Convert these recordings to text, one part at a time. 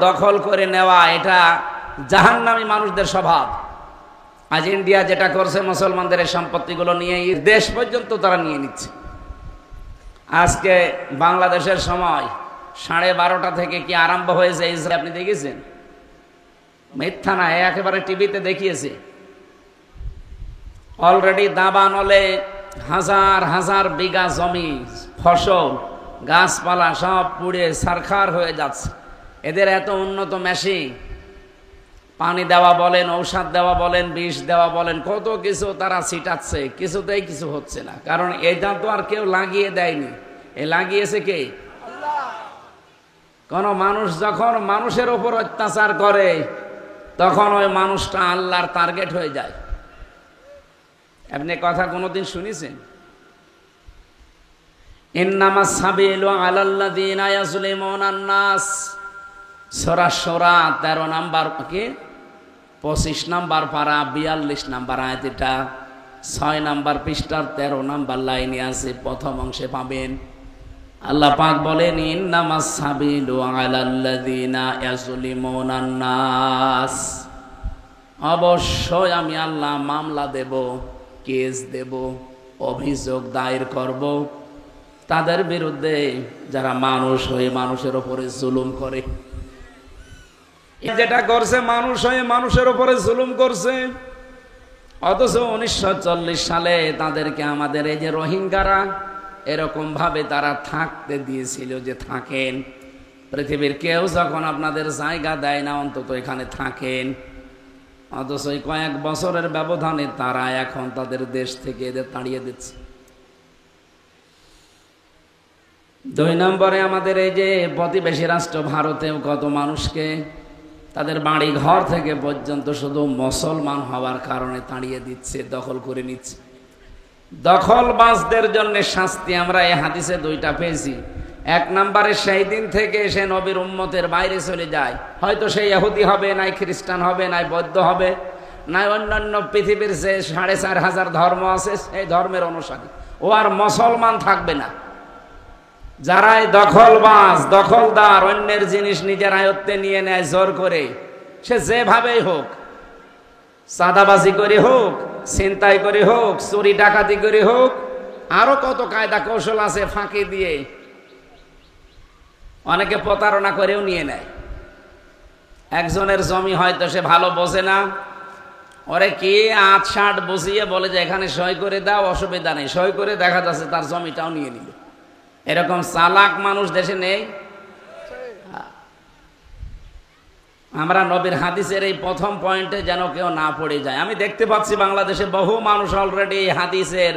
দখল করে নেওয়া এটা জাহান্নামী মানুষদের স্বভাব। আজ ইন্ডিয়া যেটা করছে মুসলমানদের এই সম্পত্তিগুলো নিয়ে দেশ পর্যন্ত তারা নিয়ে নিচ্ছে। আজকে বাংলাদেশের সময় 12:30 থেকে কি আরম্ভ হয়েছে ইসরায়েল, আপনি দেখেছেন? মিথ্যা না, একেবারে টিভিতে দেখিয়েছে। অলরেডি দাবানলে হাজার হাজার বিঘা জমি, ফসল, গাছপালা সব পুড়ে ছারখার হয়ে যাচ্ছে। এদের এত উন্নত মেশিন, পানি দেওয়া বলেন, ঔষধ দেওয়া বলেন, বিষ দেওয়া বলেন, কত কিছু তারা ছিটাচ্ছে, কিছুতেই কিছু হচ্ছে না। কারণ এটা তো আর কেউ লাগিয়ে দেয়নি, এ লাগিয়েছে কে? কোন মানুষ যখন মানুষের উপর অত্যাচার করে তখন ওই মানুষটা আল্লাহর টার্গেট হয়ে যায়। আপনি কথা কোনোদিন শুনেছেন? ইন্নামাস সাবিলু আলাল্লাযিনা ইয়াজলিমুনান নাস, সূরা সূরা 13 নাম্বার কি 25 নাম্বার পারা 42 নাম্বার আয়াত, এটা 6 নাম্বার পৃষ্ঠার 13 নাম্বার লাইনে আছে, প্রথম অংশে পাবেন। আল্লাহ পাক বলেন ইন্নামাস সাবিলু আলাল্লাযিনা ইয়াজলিমুনান নাস, অবশ্যই আমি আল্লাহ মামলা দেব, কেস দেব, অভিযোগ দায়ের করব তাদের বিরুদ্ধে যারা মানুষ হয়ে মানুষের উপরে জুলুম করে। যেটা করছে মানুষ হয়ে মানুষের উপরে জুলুম করছে, অথচ 1940 সালে তাদেরকে আমাদের এই যে রোহিঙ্গারা এরকম ভাবে তারা থাকতে দিয়েছিল যে থাকেন, পৃথিবীর কেউ যখন আপনাদের জায়গা দেয় না অন্তত এখানে থাকেন। অথচ এই কয়েক বছরের ব্যবধানে তারা এখন তাদের দেশ থেকে এদের তাড়িয়ে দিচ্ছে। 2 নম্বরে আমাদের এই যে প্রতিবেশী রাষ্ট্র ভারতেও কত মানুষকে তাদের বাড়ি ঘর থেকে পর্যন্ত শুধু মুসলমান হওয়ার কারণে তাড়িয়ে দিচ্ছে, দখল করে নিচ্ছে। দখলবাজদের জন্য শাস্তি আমরা এই হাদিসে 2টা পেয়েছি। 1 নম্বরে সেই দিন থেকে সে নবীর উম্মতের বাইরে চলে যায়, হয়তো সে ইহুদি হবে, নাই খ্রিস্টান হবে, নাই বৌদ্ধ হবে, নাই অন্যান্য পৃথিবীর যে 4500 ধর্ম আছে সেই ধর্মের অনুসারী, ও আর মুসলমান থাকবে না। যারাই দখলবাজ, দখলদার, অন্যের জিনিস নিজের আয়ত্তে নিয়ে নেয় জোর করে, সে যেভাবেই হোক, চাঁদাবাজি করে হোক, ছিনতাই করে হোক, চুরি ডাকাতি করে হোক, আরো কত কায়দা কৌশল আছে ফাঁকি দিয়ে, অনেকে প্রতারণা করেও নিয়ে নেয়। একজনের জমি হয়তো সে ভালো বোঝে না, ওরে কি 8-60 বুঝিয়ে বলে যে এখানে সই করে দাও, অসুবিধা নেই, সই করে দেখা যাচ্ছে তার জমিটাও নিয়ে নিল। এরকম চালাক মানুষ দেশে নেই। আমরা নবীর হাদিসের এই প্রথম পয়েন্টে যেন কেউ না পড়ে যায়। আমি দেখতে পাচ্ছি বাংলাদেশে বহু মানুষ অলরেডি এই হাদিসের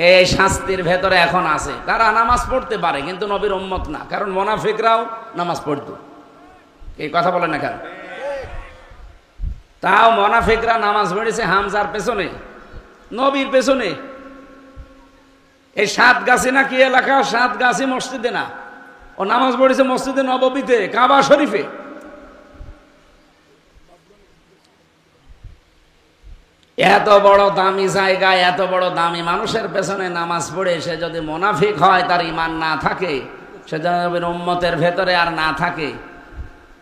এই শাস্তির ভেতরে এখন আছে। তারা নামাজ পড়তে পারে কিন্তু নবীর উম্মত না, কারণ মুনাফিকরাও নামাজ পড়তো। এই কথা বলেন না কেন? তাও মুনাফিকরা নামাজ পড়েছে হামজার পেছনে, নবীর পেছনে। এই 7 গাছি না কি এলাকা, 7 গাছি মসজিদে না, ও নামাজ পড়েছে মসজিদে নববীতে, কাবা শরীফে। এত বড় দামি জায়গায় এত বড় দামি মানুষের পেছনে নামাজ পড়ে সে যদি মুনাফিক হয়, তার ঈমান না থাকে, সে যদি উম্মতের ভেতরে আর না থাকে,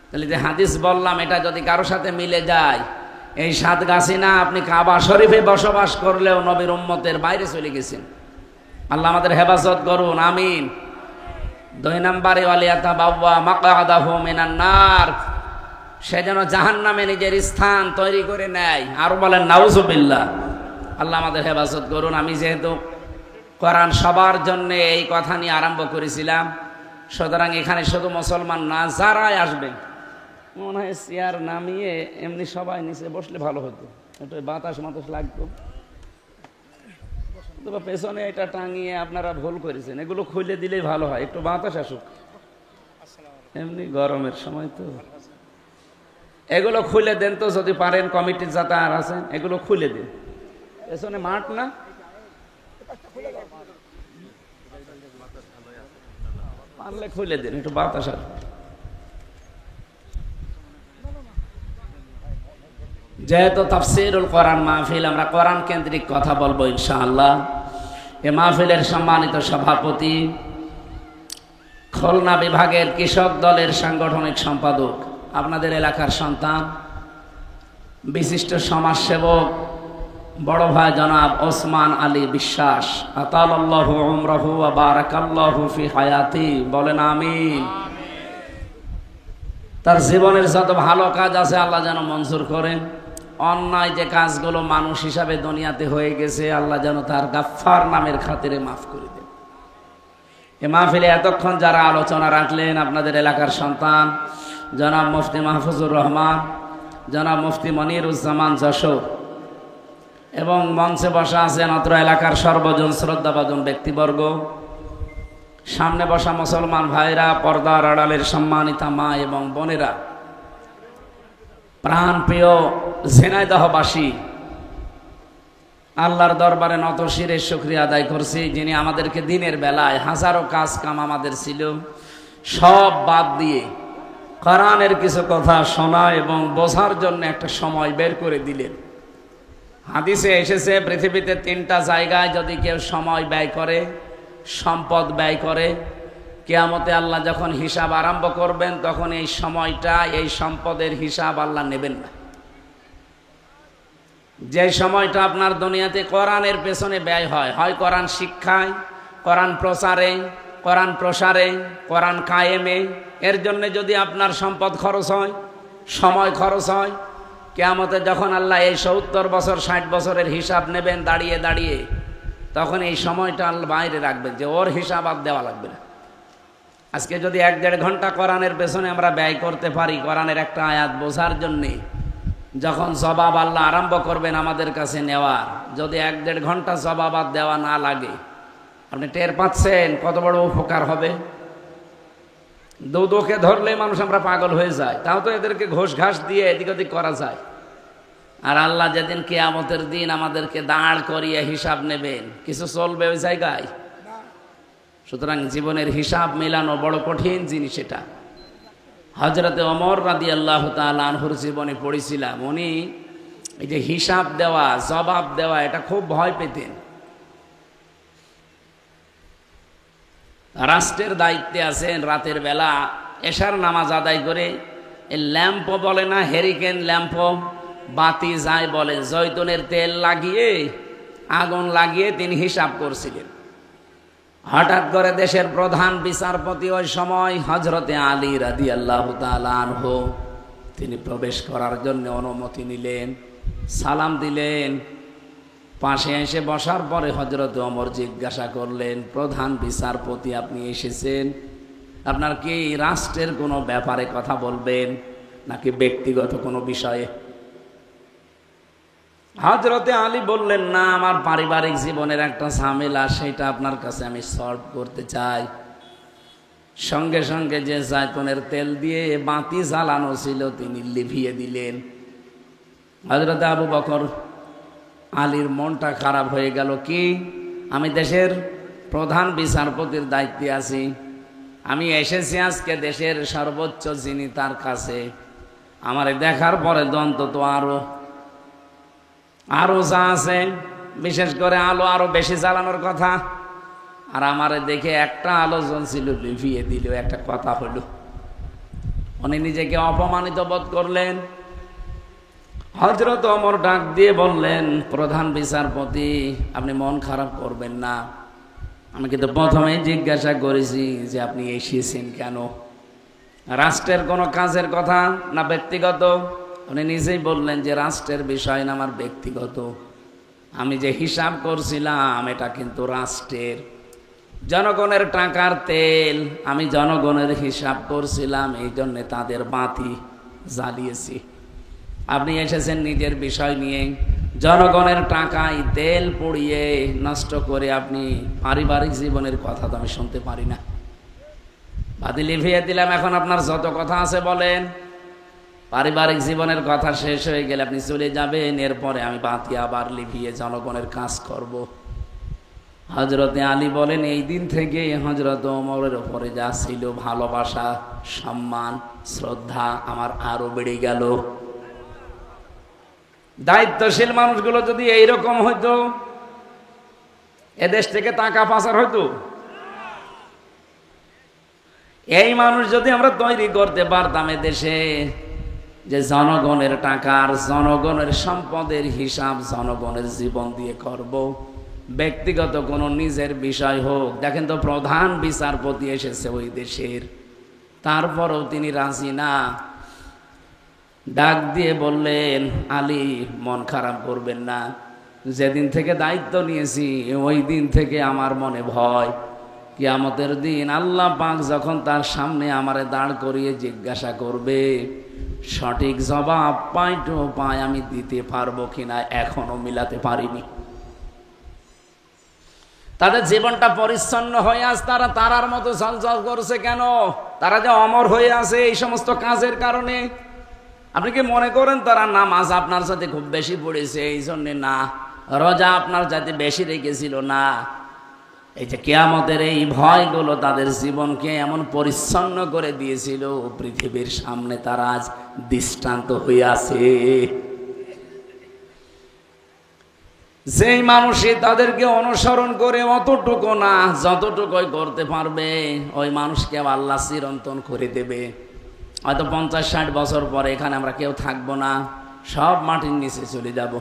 তাহলে যে হাদিস বললাম এটা যদি কারো সাথে মিলে যায়, এই 7 গাছি না, আপনি কাবা শরীফে বসবাস করলেও নবীর উম্মতের বাইরে চলে গেছেন। আল্লাহ আমাদের হেফাজত করুন, আমিন। 2 নম্বরে ওয়ালিয়াতাবাওয়া মাকআদাহু মিনান নার, সে যেন জাহান্নামে নিজের স্থান তৈরি করে নেয়। আর বলেন নাউজুবিল্লাহ। আল্লাহ আমাদের হেফাজত করুন। আমি যেহেতু কোরআন সবার জন্য এই কথা নিয়ে আরম্ভ করেছিলাম, সুতরাং এখানে শুধু মুসলমান না, যারাই আসবেন, মনে হয় চেয়ার নামিয়ে এমনি সবাই নিচে বসলে ভালো হতো, একটু বাতাস মাতাস লাগতো। পেছনে এটা টাঙিয়ে আপনারা ভুল করেছেন, এগুলো খুলে দিলেই ভালো হয়, একটু বাতাস আসুক, এমনি গরমের সময় তো। এগুলো খুলে দেন তো যদি পারেন, কমিটির যাতে আর আছেন এগুলো খুলে দিন। পেছনে মাঠ না, পারলে খুলে দিন, একটু বাতাস আসুক। যেহেতু তাফসীরুল কোরআন মাহফিল, আমরা কোরআন কেন্দ্রিক কথা বলবো ইনশাআল্লাহ। এ মাহফিলের সম্মানিত সভাপতি, খুলনা বিভাগের কৃষক দলের সাংগঠনিক সম্পাদক আপনাদের এলাকার সন্তান, বিশিষ্ট সমাজসেবক বড় ভাই জনাব ওসমান আলী বিশ্বাস, আতালাল্লাহু উমরাহু ওয়া বারাকাল্লাহু ফি হায়াতি, বলেন আমিন। তার জীবনের যত ভালো কাজ আছে আল্লাহ যেন মঞ্জুর করেন। অন্যায় যে কাজগুলো মানুষ হিসাবে দুনিয়াতে হয়ে গেছে আল্লাহ যেন তার গাফফার নামের খাতিরে মাফ করে দেন। এ মাহফিলে এতক্ষণ যারা আলোচনা রাখলেন, আপনাদের এলাকার সন্তান জনাব মুফতি মাহফুজুর রহমান, জনাব মুফতি মনিরুজ্জামান যশোর, এবং মঞ্চে বসা আছেন অত্র এলাকার সর্বজন শ্রদ্ধাভাজন ব্যক্তিবর্গ, সামনে বসা মুসলমান ভাইরা, পর্দার আড়ালের সম্মানিতা মা এবং বোনেরা, প্রাণ প্রিয় ঝিনাইদহবাসী, আল্লাহর দরবারে নত শিরে শুকরিয়া আদায় করছি, যিনি আমাদেরকে দিনের বেলায় হাজারো কাজ কাম আমাদের ছিল সব বাদ দিয়ে কোরআনের কিছু কথা শোনা এবং বোঝার জন্য একটা সময় বের করে দিলেন। হাদিসে এসেছে পৃথিবীতে 3টা জায়গায় যদি কেউ সময় ব্যয় করে, সম্পদ ব্যয় করে, কিয়ামতে আল্লাহ যখন হিসাব আরম্ভ করবেন তখন এই সময়টা, এই সম্পদের হিসাব আল্লাহ নেবেন না। যে সময়টা আপনার দুনিয়াতে কোরআনের পেছনে ব্যয় হয়, হয় কোরআন শিক্ষায়, কোরআন প্রচারে, কোরআন প্রসারে, কোরআন কায়েমে, এর জন্য যদি আপনার সম্পদ খরচ হয়, সময় খরচ হয়, কিয়ামতে যখন আল্লাহ এই 70 বছর 60 বছরের হিসাব নেবেন দাঁড়িয়ে দাঁড়িয়ে, তখন এই সময়টা আল্লাহ বাইরে রাখবেন যে ওর হিসাব আর দেওয়া লাগবে না। আজকে যদি 1-1.5 ঘন্টা কোরআনের পেছনে আমরা ব্যয় করতে পারি কোরআনের একটা আয়াত বোঝার জন্যে, যখন জবাব আল্লাহ আরম্ভ করবেন আমাদের কাছে নেওয়ার, যদি 1-1.5 ঘন্টা জবাব আর দেওয়া না লাগে, আপনি টের পাচ্ছেন কত বড় উপকার হবে। দুদকে ধরলে মানুষ আমরা পাগল হয়ে যায়, তাও তো এদেরকে ঘোষ ঘাস দিয়ে এদিক ওদিক করা যায়। আর আল্লাহ যেদিন কিয়ামতের দিন আমাদেরকে দাঁড় করিয়ে হিসাব নেবেন, কিছু চলবে ওই জায়গায়? সুতরাং জীবনের হিসাব মেলানো বড় কঠিন জিনিস। এটা হযরতে ওমর রাদিয়াল্লাহু তাআলা আনহুর জীবনে পড়েছিলাম, উনি এই যে হিসাব দেওয়া, জবাব দেওয়া, এটা খুব ভয় পেতেন। রাষ্ট্রের দায়িত্বে আছেন, রাতের বেলা এশার নামাজ আদায় করে এই ল্যাম্প বলে না, হেরিকেন ল্যাম্প, বাতি যায় বলে, জয়তুনের তেল লাগিয়ে আগুন লাগিয়ে তিনি হিসাব করছিলেন। হঠাৎ করে দেশের প্রধান বিচারপতি ওই সময় হযরতে আলী রাদিয়াল্লাহু তাআলা আনহু, তিনি প্রবেশ করার জন্য অনুমতি নিলেন, সালাম দিলেন। পাশে এসে বসার পরে হযরতে ওমর জিজ্ঞাসা করলেন, প্রধান বিচারপতি আপনি এসেছেন, আপনার কি রাষ্ট্রের কোনো ব্যাপারে কথা বলবেন নাকি ব্যক্তিগত কোনো বিষয়ে? হযরতে আলী বললেন, না, আমার পারিবারিক জীবনের একটা ঝামেলা, সেটা আপনার কাছে আমি সলভ করতে চাই। সঙ্গে সঙ্গে যে জায়তুনের তেল দিয়ে বাতি জ্বালানো ছিল তিনি লিভিয়ে দিলেন। হযরতে আবু বকর আলীর মনটা খারাপ হয়ে গেল, কি আমি দেশের প্রধান বিচারপতির দায়িত্বে আছি, আমি এসেছি আজকে দেশের সর্বোচ্চ যিনি তার কাছে, আমারে দেখার পরে অন্তত আরো যা আছে, বিশেষ করে আলো আরো বেশি জ্বালানোর কথা, আর আমারে দেখে একটা আলো জ্বলছিল লিভিয়ে দিল, একটা কথা হলো। উনি নিজেকে অপমানিত বোধ করলেন। হযরত ওমর ডাক দিয়ে বললেন, প্রধান বিচারপতি আপনি মন খারাপ করবেন না, আমি কিন্তু প্রথমেই জিজ্ঞাসা করেছি যে আপনি এসেছেন কেন, রাষ্ট্রের কোনো কাজের কথা না ব্যক্তিগত? উনি নিজেই বললেন যে রাষ্ট্রের বিষয় না, আমার ব্যক্তিগত। আমি যে হিসাব করছিলাম এটা কিন্তু রাষ্ট্রের, জনগণের টাকার তেল, আমি জনগণের হিসাব করছিলাম, এই জন্যে তাদের বাতি জ্বালিয়েছি। আপনি এসেছেন নিজের বিষয় নিয়ে, জনগণের টাকায় তেল পুড়িয়ে নষ্ট করে আপনি পারিবারিক জীবনের কথা তো আমি শুনতে পারি না। বাতি লিভিয়ে দিলাম, এখন আপনার যত কথা আছে বলেন। পারিবারিক জীবনের কথা শেষ হয়ে গেলে আপনি চলে যাবেন, এরপরে আমি বাতি আবার লিভিয়ে জনগণের কাজ করব। হযরতে আলী বলেন, এই দিন থেকে হযরত ওমরের উপরে যা ছিল ভালোবাসা, সম্মান, শ্রদ্ধা আমার আরো বেড়ে গেল। দায়িত্বশীল মানুষগুলো যদি এইরকম হইতো, এদেশ থেকে টাকা পাচার হইতো। এই মানুষ যদি আমরা তৈরি করতে পারতাম, দেশে যে জনগণের টাকার, জনগণের সম্পদের হিসাব জনগণের জীবন দিয়ে করব। ব্যক্তিগত কোনো নিজের বিষয় হোক, দেখেন তো প্রধান বিচারপতি এসেছে ওই দেশের, তারপরেও তিনি রাজি না। ডাক দিয়ে বললেন, আলী মন খারাপ করবেন না, যেদিন থেকে দায়িত্ব নিয়েছি ওই দিন থেকে আমার মনে ভয়, কিয়ামতের দিন আল্লাহ পাক যখন তার সামনে আমারে দাঁড় করিয়ে জিজ্ঞাসা করবে, সঠিক জবাব পাইটো পায় আমি দিতে পারবো কিনা এখনো মিলাতে পারিনি। তাদের জীবনটা পরিচ্ছন্ন হয়ে আজ তারা তারার মতো ঝলঝল করছে কেন? তারা যে অমর হয়ে আছে এই সমস্ত কাজের কারণে। আপনি কি মনে করেন তারা নামাজ আপনার সাথে খুব বেশি পড়েছে এই জন্যে? না। রোজা আপনার সাথে বেশি রেখেছিল? না। এই যে কিয়ামতের এই ভয়গুলো তাদের জীবনকে এমন পরিচ্ছন্ন করে দিয়েছিল, পৃথিবীর সামনে তারা আজ দৃষ্টান্ত হয়ে আছে। যেই মানুষই তাদেরকে অনুসরণ করে অতটুকু না, যতটুকুই করতে পারবে ওই মানুষকে আল্লাহ চিরন্তন করে দেবে। হয়তো 50-60 বছর পরে এখানে আমরা কেউ থাকবো না, সব মাটির নিচে চলে যাব।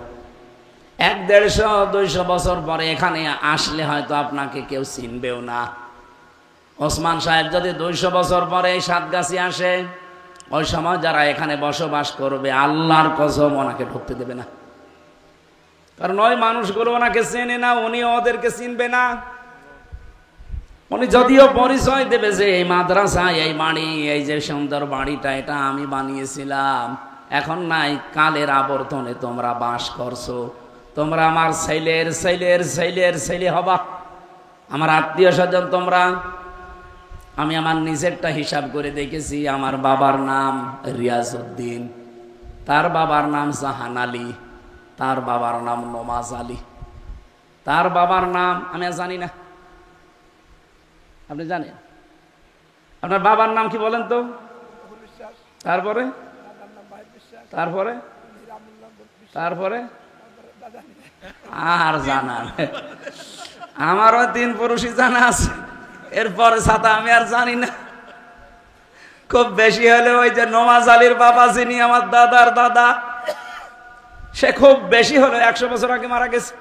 100-150-200 বছর পরে এখানে আসলে হয়তো আপনাকে কেউ চিনবেও না। ওসমান সাহেব যদি 200 বছর পরে সাতগাছি আসে, ওই সময় যারা এখানে বসবাস করবে আল্লাহর কসম ওনাকে ঢুকতে দেবে না। কারণ ওই মানুষগুলো ওনাকে চেনে না, উনি ওদেরকে চিনবে না। উনি যদিও পরিচয় দেবে যে এই মাদ্রাসা, এই বাড়ি, এই যে সুন্দর বাড়িটা এটা আমি বানিয়েছিলাম, এখন নাই, কালের আবর্তনে তোমরা বাস করছো, তোমরা আমার ছেলের ছেলের ছেলের ছেলে হবা, আমার আত্মীয় স্বজন তোমরা। আমি আমার নিজেরটা হিসাব করে দেখেছি, আমার বাবার নাম রিয়াজউদ্দিন, তার বাবার নাম জাহান আলী, তার বাবার নাম নমাজ আলী, তার বাবার নাম আমি আর জানি না। আপনি জানেন আপনার বাবার নাম কি বলেন তো? তারপরে তারপরে তারপরে আর জানা আমারও 3 পুরুষই জানা আছে, এরপরে সাথে আমি আর জানি না। খুব বেশি হলে ওই যে নমাজ আলীর বাবা যিনি আমার দাদার দাদা, সে খুব বেশি হলো 100 বছর আগে মারা গেছে।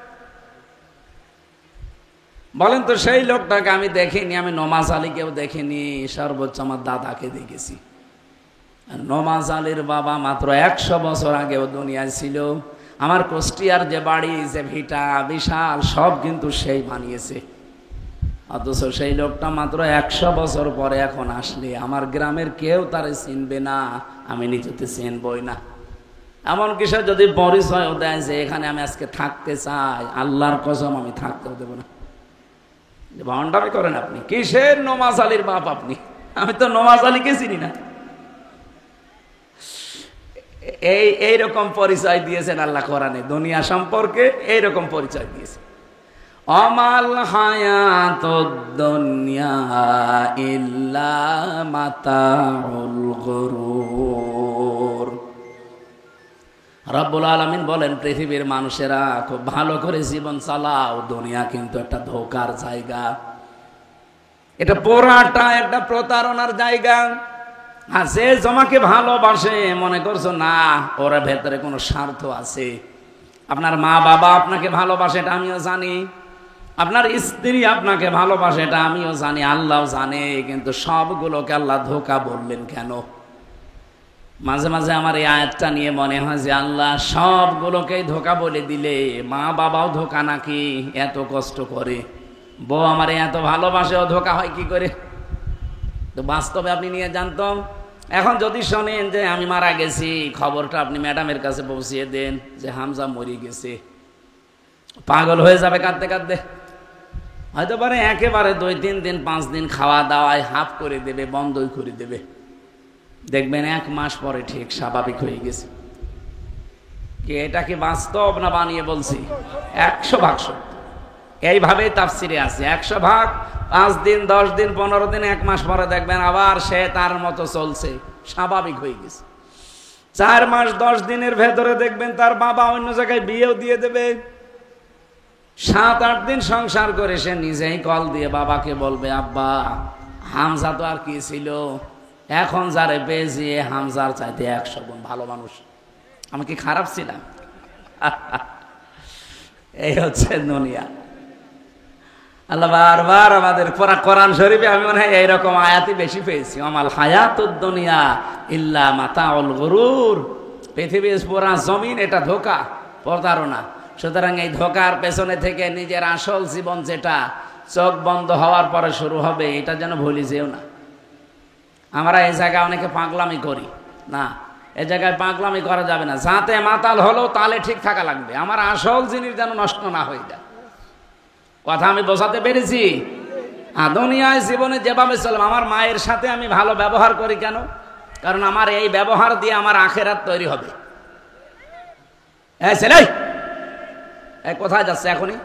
বলেন তো সেই লোকটাকে আমি দেখিনি, আমি নমাজ আলীকেও দেখিনি, সর্বোচ্চ আমার দাদাকে দেখেছি। নমাজ আলীর বাবা মাত্র 100 বছর আগেও দুনিয়ায় ছিল। আমার কুষ্টিয়ার যে বাড়ি, যে ভিটা বিশাল, সব কিন্তু সেই বানিয়েছে। অথচ সেই লোকটা মাত্র 100 বছর পরে এখন আসলে আমার গ্রামের কেউ তারে চিনবে না, আমি নিজেতে চিনবই না। এমনকি সে যদি পরিচয় দেয় যে এখানে আমি আজকে থাকতে চাই, আল্লাহর কসম আমি থাকতেও দেব না। ভণ্ডামি করেন আপনি, কিসের নমাজ আলীর বাপ আপনি? আমি তো নমাজ আলীকে চিনি না। এইরকম পরিচয় দিয়েছেন আল্লাহ কোরআনে, দুনিয়া সম্পর্কে এইরকম পরিচয় দিয়েছে। অমাল হায়াতুদ দুনিয়া ইল্লা মাতাউল গুরুর। রব্বুল আলামিন বলেন, পৃথিবীর মানুষেরা খুব ভালো করে জীবন চালাও, দুনিয়া কিন্তু একটা ধোকার জায়গা, এটা পুরাটা একটা প্রতারণার জায়গা। আর যে তোমাকে ভালোবাসে মনে করছো না ওর ভেতরে কোনো স্বার্থ আছে। আপনার মা বাবা আপনাকে ভালোবাসে এটা আমিও জানি, আপনার স্ত্রী আপনাকে ভালোবাসে এটা আমিও জানি, আল্লাহও জানে। কিন্তু সবগুলোকে আল্লাহ ধোঁকা বললেন কেন? মাঝে মাঝে আমার এই আয়াতটা নিয়ে মনে হয় যে আল্লাহ সবগুলোকেই ধোঁকা বলে দিলে মা বাবাও ধোঁকা নাকি? এত কষ্ট করে বউ আমার এত ভালোবাসে, ও ধোঁকা হয় কি করে? তো বাস্তবে আপনি নিয়ে জানতাম। এখন যদি শোনেন যে আমি মারা গেছি, খবরটা আপনি ম্যাডামের কাছে পৌঁছিয়ে দেন যে হামজা মরে গেছে, পাগল হয়ে যাবে কাঁদতে কাঁদতে। হয়তো পারে একেবারে 2-3 দিন 5 দিন খাওয়া দাওয়ায় হাফ করে দেবে, বন্ধই করে দেবে। দেখবেন 1 মাস পরে ঠিক স্বাভাবিক হয়ে গেছে। কি এটা কি বাস্তব না বানিয়ে বলছি? 100% সত্য। এইভাবেই তাফসিরে আছে। 100% 5 দিন 10 দিন 15 দিন 1 মাস পরে দেখবেন আবার সে তার মতো চলছে, স্বাভাবিক হয়ে গেছে। 4 মাস 10 দিনের ভেতরে দেখবেন তার বাবা অন্য জায়গায় বিয়েও দিয়ে দেবে। 7-8 দিন সংসার করে সে নিজেই কল দিয়ে বাবাকে বলবে, আব্বা হামজা তো আর কি ছিল, এখন যারে পেয়েছি হামজার চাইতে 100 গুণ ভালো মানুষ। আমি কি খারাপ ছিলাম? এই হচ্ছে দুনিয়া। আল্লাহ বারবার আমাদের কোরআন শরীফে আমি মনে হয় এইরকম আয়াতই বেশি পেয়েছি, আমাল হায়াতুদ দুনিয়া ইল্লা মাতাউল গুরুর। পৃথিবীর পুরা জমিন এটা ধোঁকা, প্রতারণা। সুতরাং এই ধোঁকার পেছনে থেকে নিজের আসল জীবন যেটা চোখ বন্ধ হওয়ার পরে শুরু হবে, এটা যেন ভুলে যেও না। আমরা এই জায়গায় অনেকে পাগলামি করি না, এই জায়গায় পাগলামি করা যাবে না। যাতে মাতাল হলেও তালে ঠিক থাকা লাগবে, আমার আসল জিনিস যেন নষ্ট না হয়ে যায়। কথা আমি বোঝাতে পেরেছি? দুনিয়ায় জীবনে যেভাবে চলবে, আমার মায়ের সাথে আমি ভালো ব্যবহার করি কেন? কারণ আমার এই ব্যবহার দিয়ে আমার আখেরাত তৈরি হবে। এই ছেলে, এই কোথায় যাচ্ছে এখনই?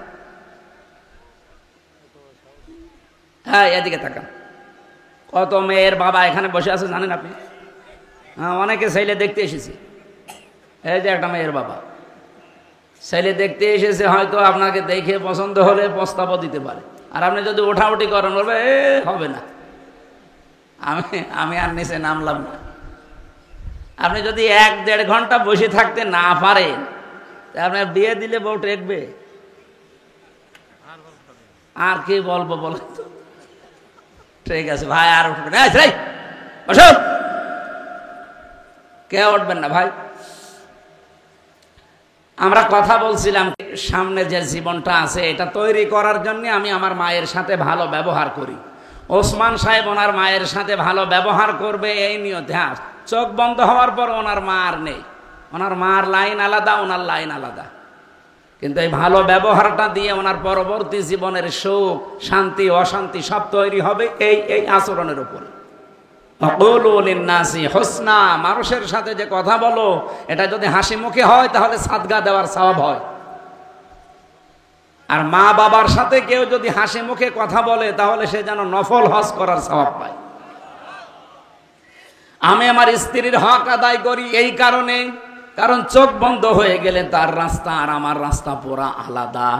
হ্যাঁ, এদিকে তাকান। কত মেয়ের বাবা এখানে বসে আছে জানেন আপনি? হ্যাঁ, অনেকে ছেলে দেখতে এসেছে। এই যে একটা মেয়ের বাবা ছেলে দেখতে এসেছে, হয়তো আপনাকে দেখে পছন্দ হলে প্রস্তাবও দিতে পারে। আর আপনি যদি ওঠাউঠি করেন, বলবে হবে না, আমি আর নিচে নামলাম না। আপনি যদি 1-1.5 ঘন্টা বসে থাকতে না পারেন, আপনার বিয়ে দিলে বউ টেকবে? আর কি বলবো বলেন তো? ঠিক আছে ভাই, আর উঠবেন? বসো, কে উঠবেন না ভাই? আমরা কথা বলছিলাম, সামনে যে জীবনটা আছে এটা তৈরি করার জন্য আমি আমার মায়ের সাথে ভালো ব্যবহার করি। ওসমান সাহেব ওনার মায়ের সাথে ভালো ব্যবহার করবে এই নিয়তে। হ্যাঁ, চোখ বন্ধ হওয়ার পর ওনার মা আর নেই, ওনার মার লাইন আলাদা, ওনার লাইন আলাদা। কিন্তু এই ভালো ব্যবহারটা দিয়ে ওনার পরবর্তী জীবনের সুখ, শান্তি, অশান্তি সব তৈরি হবে এই আচরণের উপর। হোসনা, মানুষের সাথে যে কথা বলো এটা যদি হাসি মুখে হয় তাহলে সাদগা দেওয়ার সওয়াব হয়। আর মা বাবার সাথে কেউ যদি হাসি মুখে কথা বলে তাহলে সে যেন নফল হজ করার সওয়াব পায়। আমি আমার স্ত্রীর হক আদায় করি এই কারণে, কারণ চোখ বন্ধ হয়ে গেলে তার রাস্তা আর আমার রাস্তা পুরা আলাদা।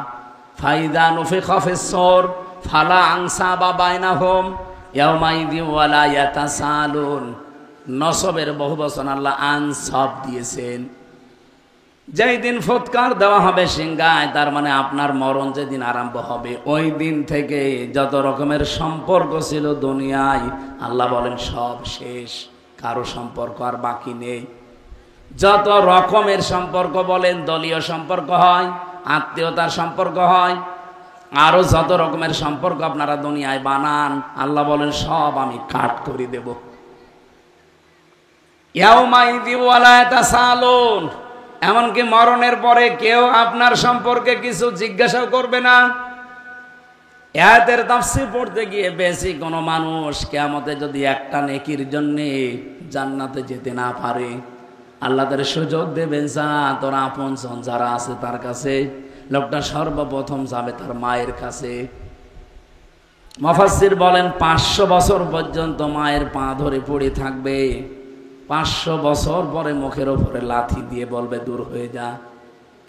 ফাইদা নুফিখা ফিস-সূর ফালা আনসাবা বাইনাহুম ইয়াওমাইযিন ওয়ালা ইয়াতাসালুন। নসবের বহুবচন আল্লাহ আনসাব দিয়েছেন। যেই দিন ফুৎকার দেওয়া হবে সিংহায়, তার মানে আপনার মরণ যেদিন আরম্ভ হবে, ওই দিন থেকে যত রকমের সম্পর্ক ছিল দুনিয়ায়, আল্লাহ বলেন সব শেষ, কারো সম্পর্ক আর বাকি নেই। যত রকমের সম্পর্ক বলেন, দলীয় সম্পর্ক হয়, আত্মীয়তার সম্পর্ক হয়, আরো যত রকমের সম্পর্ক আপনারা দুনিয়ায় বানান, আল্লাহ বলেন সব আমি কাট করে দেব। ইয়াউমাইযিন ওয়ালা ইয়াতাসালুন, এমনকি মরণের পরে কেউ আপনার সম্পর্কে কিছু জিজ্ঞাসাও করবে না। আয়াতের তাফসীর পড়তে গিয়ে বেশি কোনো মানুষ কিয়ামতে যদি একটা নেকির জন্য জান্নাতে যেতে না পারে, আল্লাহ তার সুযোগ দেবেন, যা তোর আপনজন যারা আছে তার কাছে। লোকটা সর্বপ্রথম যাবে তার মায়ের কাছে। মুফাসসির বলেন 500 বছর পর্যন্ত মায়ের পা ধরে পড়ে থাকবে। 500 বছর পরে মুখের উপরে লাথি দিয়ে বলবে দূর হয়ে যা,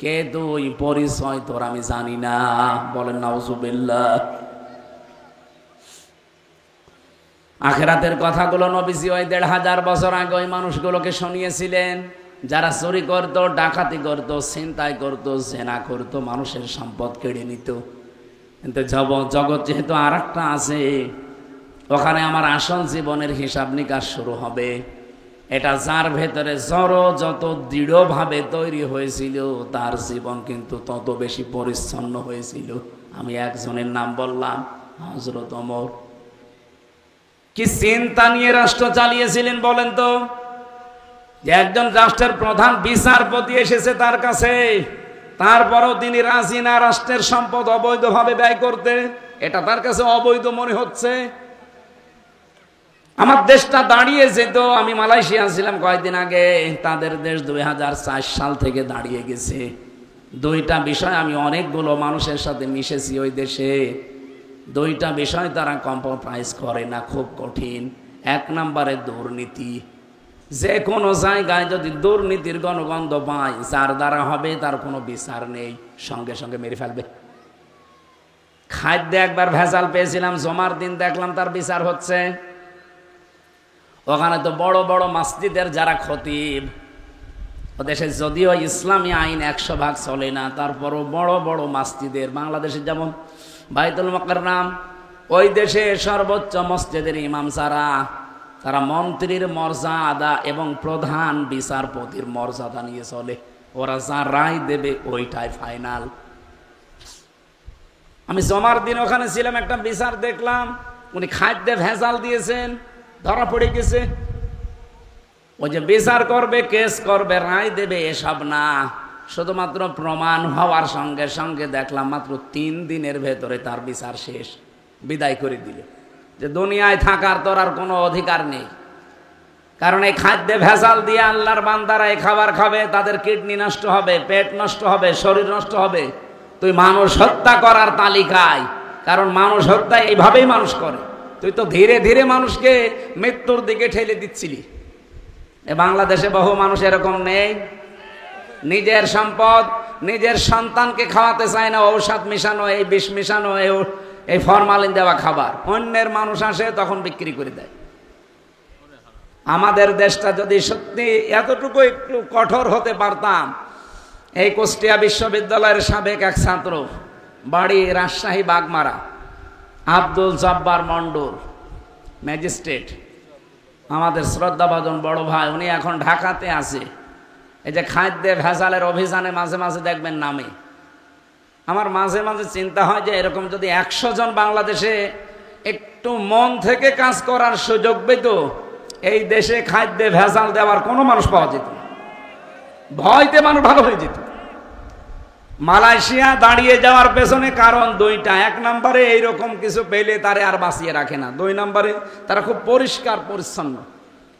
কে তুই, পরিচয় তোর আমি জানি না। বলেন নাউজুবিল্লাহ। আখিরাতের কথাগুলো নবীজি ওই 1500 বছর আগে ওই মানুষগুলোকে শুনিয়েছিলেন, যারা চুরি করত, ডাকাতি করত, ছিনতাই করত, জেনা করত, মানুষের সম্পদ কেড়ে নিত। কিন্তু জগৎ যেহেতু আর একটা আছে, ওখানে আমার আসল জীবনের হিসাব নিকাশ শুরু হবে। এটা যার ভেতরে জড় যত দৃঢ়ভাবে তৈরি হয়েছিল, তার জীবন কিন্তু তত বেশি পরিচ্ছন্ন হয়েছিল। আমি একজনের নাম বললাম, হযরত ওমর। কি চিন্তা নিয়ে রাষ্ট্র চালিয়েছিলেন বলেন তো? যে একজন রাষ্ট্রের প্রধান বিচারপতি এসেছে তার কাছে, তারপরও তিনি রাজি না রাষ্ট্রের সম্পদ অবৈধভাবে ব্যয় করতে। এটা তার কাছে অবৈধ মনে হচ্ছে। আমার দেশটা দাঁড়িয়ে যেত। আমি মালয়েশিয়া ছিলাম কয়েকদিন আগে, তাদের দেশ 2004 সাল থেকে দাঁড়িয়ে গেছে। দুইটা বিষয়, আমি অনেকগুলো মানুষের সাথে মিশেছি ওই দেশে, দুইটা বিষয় তারা কম্প্রোমাইজ করে না, খুব কঠিন। 1 নম্বরে দুর্নীতি। যে কোনো জায়গায় যদি দুর্নীতির গণগন্ধ পায়, যার দ্বারা হবে তার কোনো বিচার নেই, সঙ্গে সঙ্গে মেরে ফেলবে। খাদ্যে একবার ভেজাল পেয়েছিলাম, জমার দিন দেখলাম তার বিচার হচ্ছে। ওখানে তো বড় বড় মসজিদের যারা খতিব, ও দেশে যদিও ইসলামী আইন 100% চলে না, তারপরও বড় বড় মসজিদের, বাংলাদেশে যেমন বাইতুল মুকাররম, ওই দেশে সর্বোচ্চ মসজিদের ইমাম যারা, তারা মন্ত্রীর মর্যাদা এবং প্রধান বিচারপতির মর্যাদা নিয়ে চলে। ওরা যা রায় দেবে ওইটাই ফাইনাল। আমি জমার দিন ওখানে ছিলাম, একটা বিচার দেখলাম, উনি খাদ্যে ভেজাল দিয়েছেন, ধরা পড়ে গেছে। ওই যে বিচার করবে, কেস করবে, রায় দেবে, এসব না, শুধুমাত্র প্রমাণ হওয়ার সঙ্গে সঙ্গে দেখলাম মাত্র 3 দিনের ভেতরে তার বিচার শেষ, বিদায় করে দিলে। যে দুনিয়ায় থাকার তোর আর কোনো অধিকার নেই, কারণ এই খাদ্যে ভেজাল দিয়ে আল্লাহর বান্দারা এই খাবার খাবে, তাদের কিডনি নষ্ট হবে, পেট নষ্ট হবে, শরীর নষ্ট হবে। তুই মানুষ হত্যা করার তালিকায়, কারণ মানুষ হত্যা এইভাবেই মানুষ করে। তুই তো ধীরে ধীরে মানুষকে মৃত্যুর দিকে ঠেলে দিচ্ছিলি। এ বাংলাদেশে বহু মানুষ এরকম নেই, নিজের সম্পদ নিজের সন্তানকে খাওয়াতে চায় না, ঔষধ মিশানো, এই বিষ মিশানো, এই ফরমালিন দেওয়া খাবার। অন্যের মানুষ আসে তখন বিক্রি করে দেয়। আমাদের দেশটা যদি সত্যি এতটুকু একটু কঠোর হতে পারতাম। এই কুষ্টিয়া বিশ্ববিদ্যালয়ের সাবেক এক ছাত্র, বাড়ি রাজশাহী বাগমারা, আব্দুল জব্বার মন্ডল, ম্যাজিস্ট্রেট, আমাদের শ্রদ্ধাভাজন বড় ভাই, উনি এখন ঢাকাতে আছে। এই যে খাদ্যে ভেজালের অভিযানে মাঝে মাঝে দেখবেন নামে। আমার মাঝে মাঝে চিন্তা হয় যে এরকম যদি 100 জন বাংলাদেশে একটু মন থেকে কাজ করার সুযোগ পেত, এই দেশে খাদ্যে ভেজাল দেওয়ার কোনো মানুষ পাওয়া যেত না, ভয়তে মানুষ ভালো হয়ে যেত। মালয়েশিয়া দাঁড়িয়ে যাওয়ার পেছনে কারণ 2টা। 1 নম্বরে এইরকম কিছু পেলে তারে আর বাঁচিয়ে রাখে না। 2 নম্বরে তারা খুব পরিষ্কার পরিচ্ছন্ন,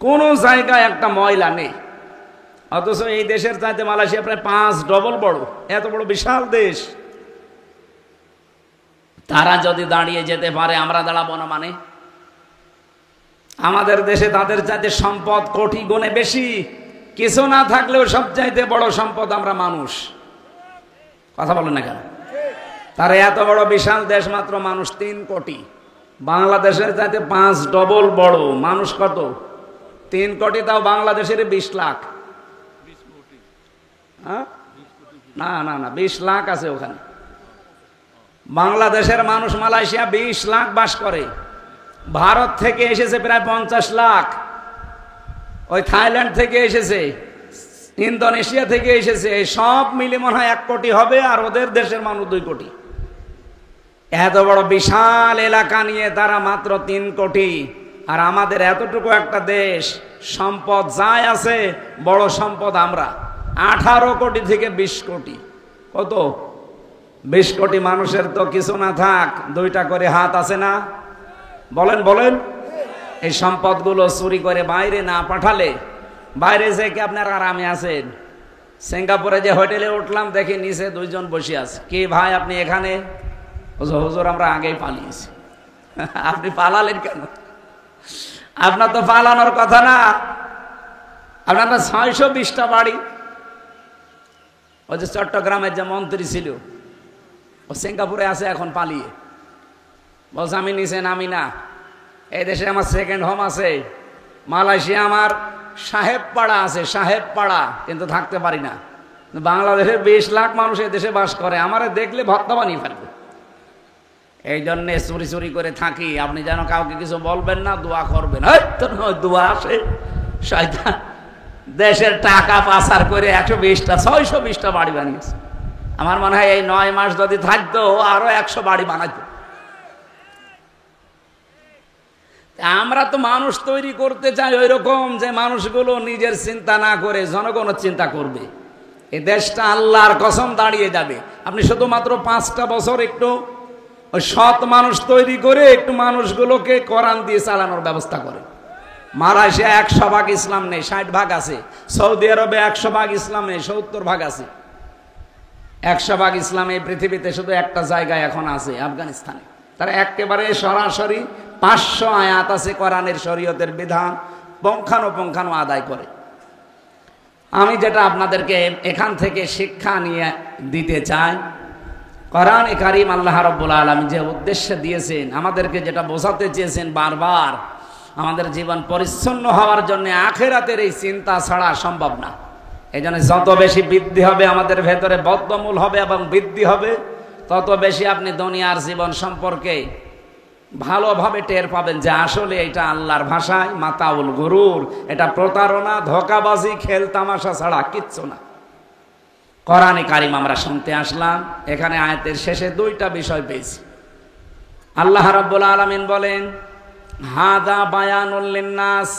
কোনো জায়গায় একটা ময়লা নেই। অথচ এই দেশের চাইতে মালয়েশিয়া প্রায় 5 ডবল বড়, এত বড় বিশাল দেশ। তারা যদি দাঁড়িয়ে যেতে পারে, আমরা দাঁড়াবো না মানে? আমাদের দেশে তাদের চাইতে সম্পদ কোটি গুণে বেশি। কিছু না থাকলেও সবচাইতে বড় সম্পদ আমরা মানুষ। কথা বলেন না কেন? তারা এত বড় বিশাল দেশ, মাত্র মানুষ 3 কোটি। বাংলাদেশের চাইতে 5 ডবল বড়। মানুষ কত? 3 কোটি, তাও বাংলাদেশের 20 লাখ। না না না, 20 লাখ আছে ওখানে। বাংলাদেশের মানুষ মালয়েশিয়া 20 লাখ বাস করে। ভারত থেকে এসেছে প্রায় 50 লাখ, ওই থাইল্যান্ড থেকে এসেছে, ইন্দোনেশিয়া থেকে এসেছে, সব মিলে মনে হয় 1 কোটি হবে, আর ওদের দেশের মানুষ 2 কোটি। এত বড় বিশাল এলাকা নিয়ে তারা মাত্র 3 কোটি। আর আমাদের এতটুকু একটা দেশ, সম্পদ যাই আছে, বড় সম্পদ আমরা। 18 কোটি থেকে 20 কোটি। কত? 20 কোটি মানুষের তো কিছু না থাক 2টা করে হাত আছে না? বলেন বলেন। এই সম্পদগুলো চুরি করে বাইরে না পাঠালে, বাইরে যে কি আপনারা আরামে আছেন? সিঙ্গাপুরে যে হোটেলে উঠলাম, দেখি নিচে 2 জন বসে আছে। কি ভাই আপনি এখানে? হুজুর আমরা আগেই পালিয়েছি। আপনি পালালেন কেন? আপনার তো পালানোর কথা না। আপনার 620টা বাড়ি। ওই যে চট্টগ্রামের যে মন্ত্রী ছিল, ও সিঙ্গাপুরে আছে এখন পালিয়ে। বলছে আমি নিচে নামি না, এই দেশে আমার সেকেন্ড হোম আছে। মালয়েশিয়া আমার সাহেব পাড়া আছে, সাহেব পাড়া, কিন্তু থাকতে পারি না। বাংলাদেশের 20 লাখ মানুষ এই দেশে বাস করে, আমারে দেখলে ভর্তা বানিয়ে ফেলবে। এই জন্যে চুরি চুরি করে থাকি। আপনি যেন কাউকে কিছু বলবেন না, দোয়া করবেন। দোয়া আসে শয়তান। দেশের টাকা পাচার করে 120টা 620টা বাড়ি বানিয়েছে। আমার মনে হয় এই 9 মাস যদি থাকতো আরো 100 বাড়ি বানাইতো। আমরা তো মানুষ তৈরি করতে চাই ওই রকম, যে মানুষগুলো নিজের চিন্তা না করে জনগণের চিন্তা করবে। এই দেশটা আল্লাহর কসম দাঁড়িয়ে যাবে। আপনি শুধুমাত্র 5টা বছর একটু ওই সৎ মানুষ তৈরি করে একটু মানুষগুলোকে কোরআন দিয়ে চালানোর ব্যবস্থা করে। মালয়েশিয়া 100% ইসলাম নেই, 60% আছে। সৌদি আরবে 100% ইসলাম নেই, 70% আছে। 100% ইসলাম এই পৃথিবীতে শুধু একটা জায়গায় এখন আছে, আফগানিস্তানে। তারা একেবারে সরাসরি 500 আয়াত আছে কোরআনের, শরীয়তের বিধান পুঙ্খানুপুঙ্খানু আদায় করে। আমি যেটা আপনাদেরকে এখান থেকে শিক্ষা নিয়ে দিতে চাই, কোরআনে কারীম আল্লাহ রাব্বুল আলামিন যে উদ্দেশ্যে দিয়েছেন, আমাদেরকে যেটা বোঝাতে চেয়েছেন বারবার, আমাদের জীবন পরিচ্ছন্ন হওয়ার জন্য আখিরাতের এই চিন্তা ছাড়া সম্ভব না। এই জন্য যত বেশি বৃদ্ধি হবে আমাদের ভেতরে বদ্ধমূল হবে এবং বৃদ্ধি হবে, তত বেশি আপনি দুনিয়ার জীবন সম্পর্কে ভালোভাবে টের পাবেন যে আসলে এটা আল্লাহর ভাষায় মাতাউল গুরুর, এটা প্রতারণা, ধোঁকাবাজি, খেল তামাশা ছাড়া কিচ্ছু না। কোরআনে কারিম আমরা শুনতে আসলাম, এখানে আয়াতের শেষে দুইটা বিষয় পেয়েছি। আল্লাহ রাব্বুল আলামিন বলেন হাদা বায়ানুল লিন্নাস,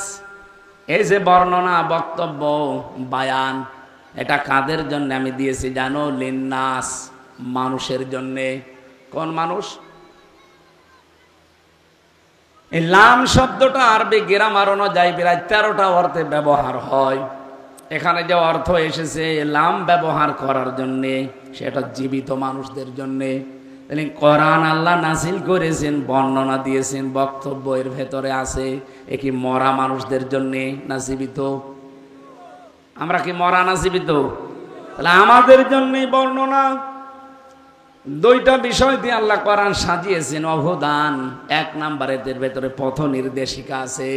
এই যে বর্ণনা, বক্তব্য, বায়ান, এটা কাদের জন্য আমি দিয়েছি জানো? লিন্নাস, মানুষের জন্যে। কোন মানুষ? এই লাম শব্দটা আরবি গ্রামার অনুযায়ী প্রায় 13টা অর্থে ব্যবহার হয়। এখানে যে অর্থ এসেছে লাম ব্যবহার করার জন্যে, সেটা জীবিত মানুষদের জন্যে। কোরআন আল্লাহ নাজিল করেছেন, বর্ণনা দিয়েছেন, বক্তব্য এর ভেতরে আছে। এ কি মরা মানুষদের জন্যে না জীবিত? আমরা কি মরা না জীবিত? তাহলে আমাদের জন্যই বর্ণনা। দুইটা বিষয় দিয়ে আল্লাহ কোরআন সাজিয়েছেন অবদান। 1 নম্বরে এর ভেতরে পথ নির্দেশিকা আছে,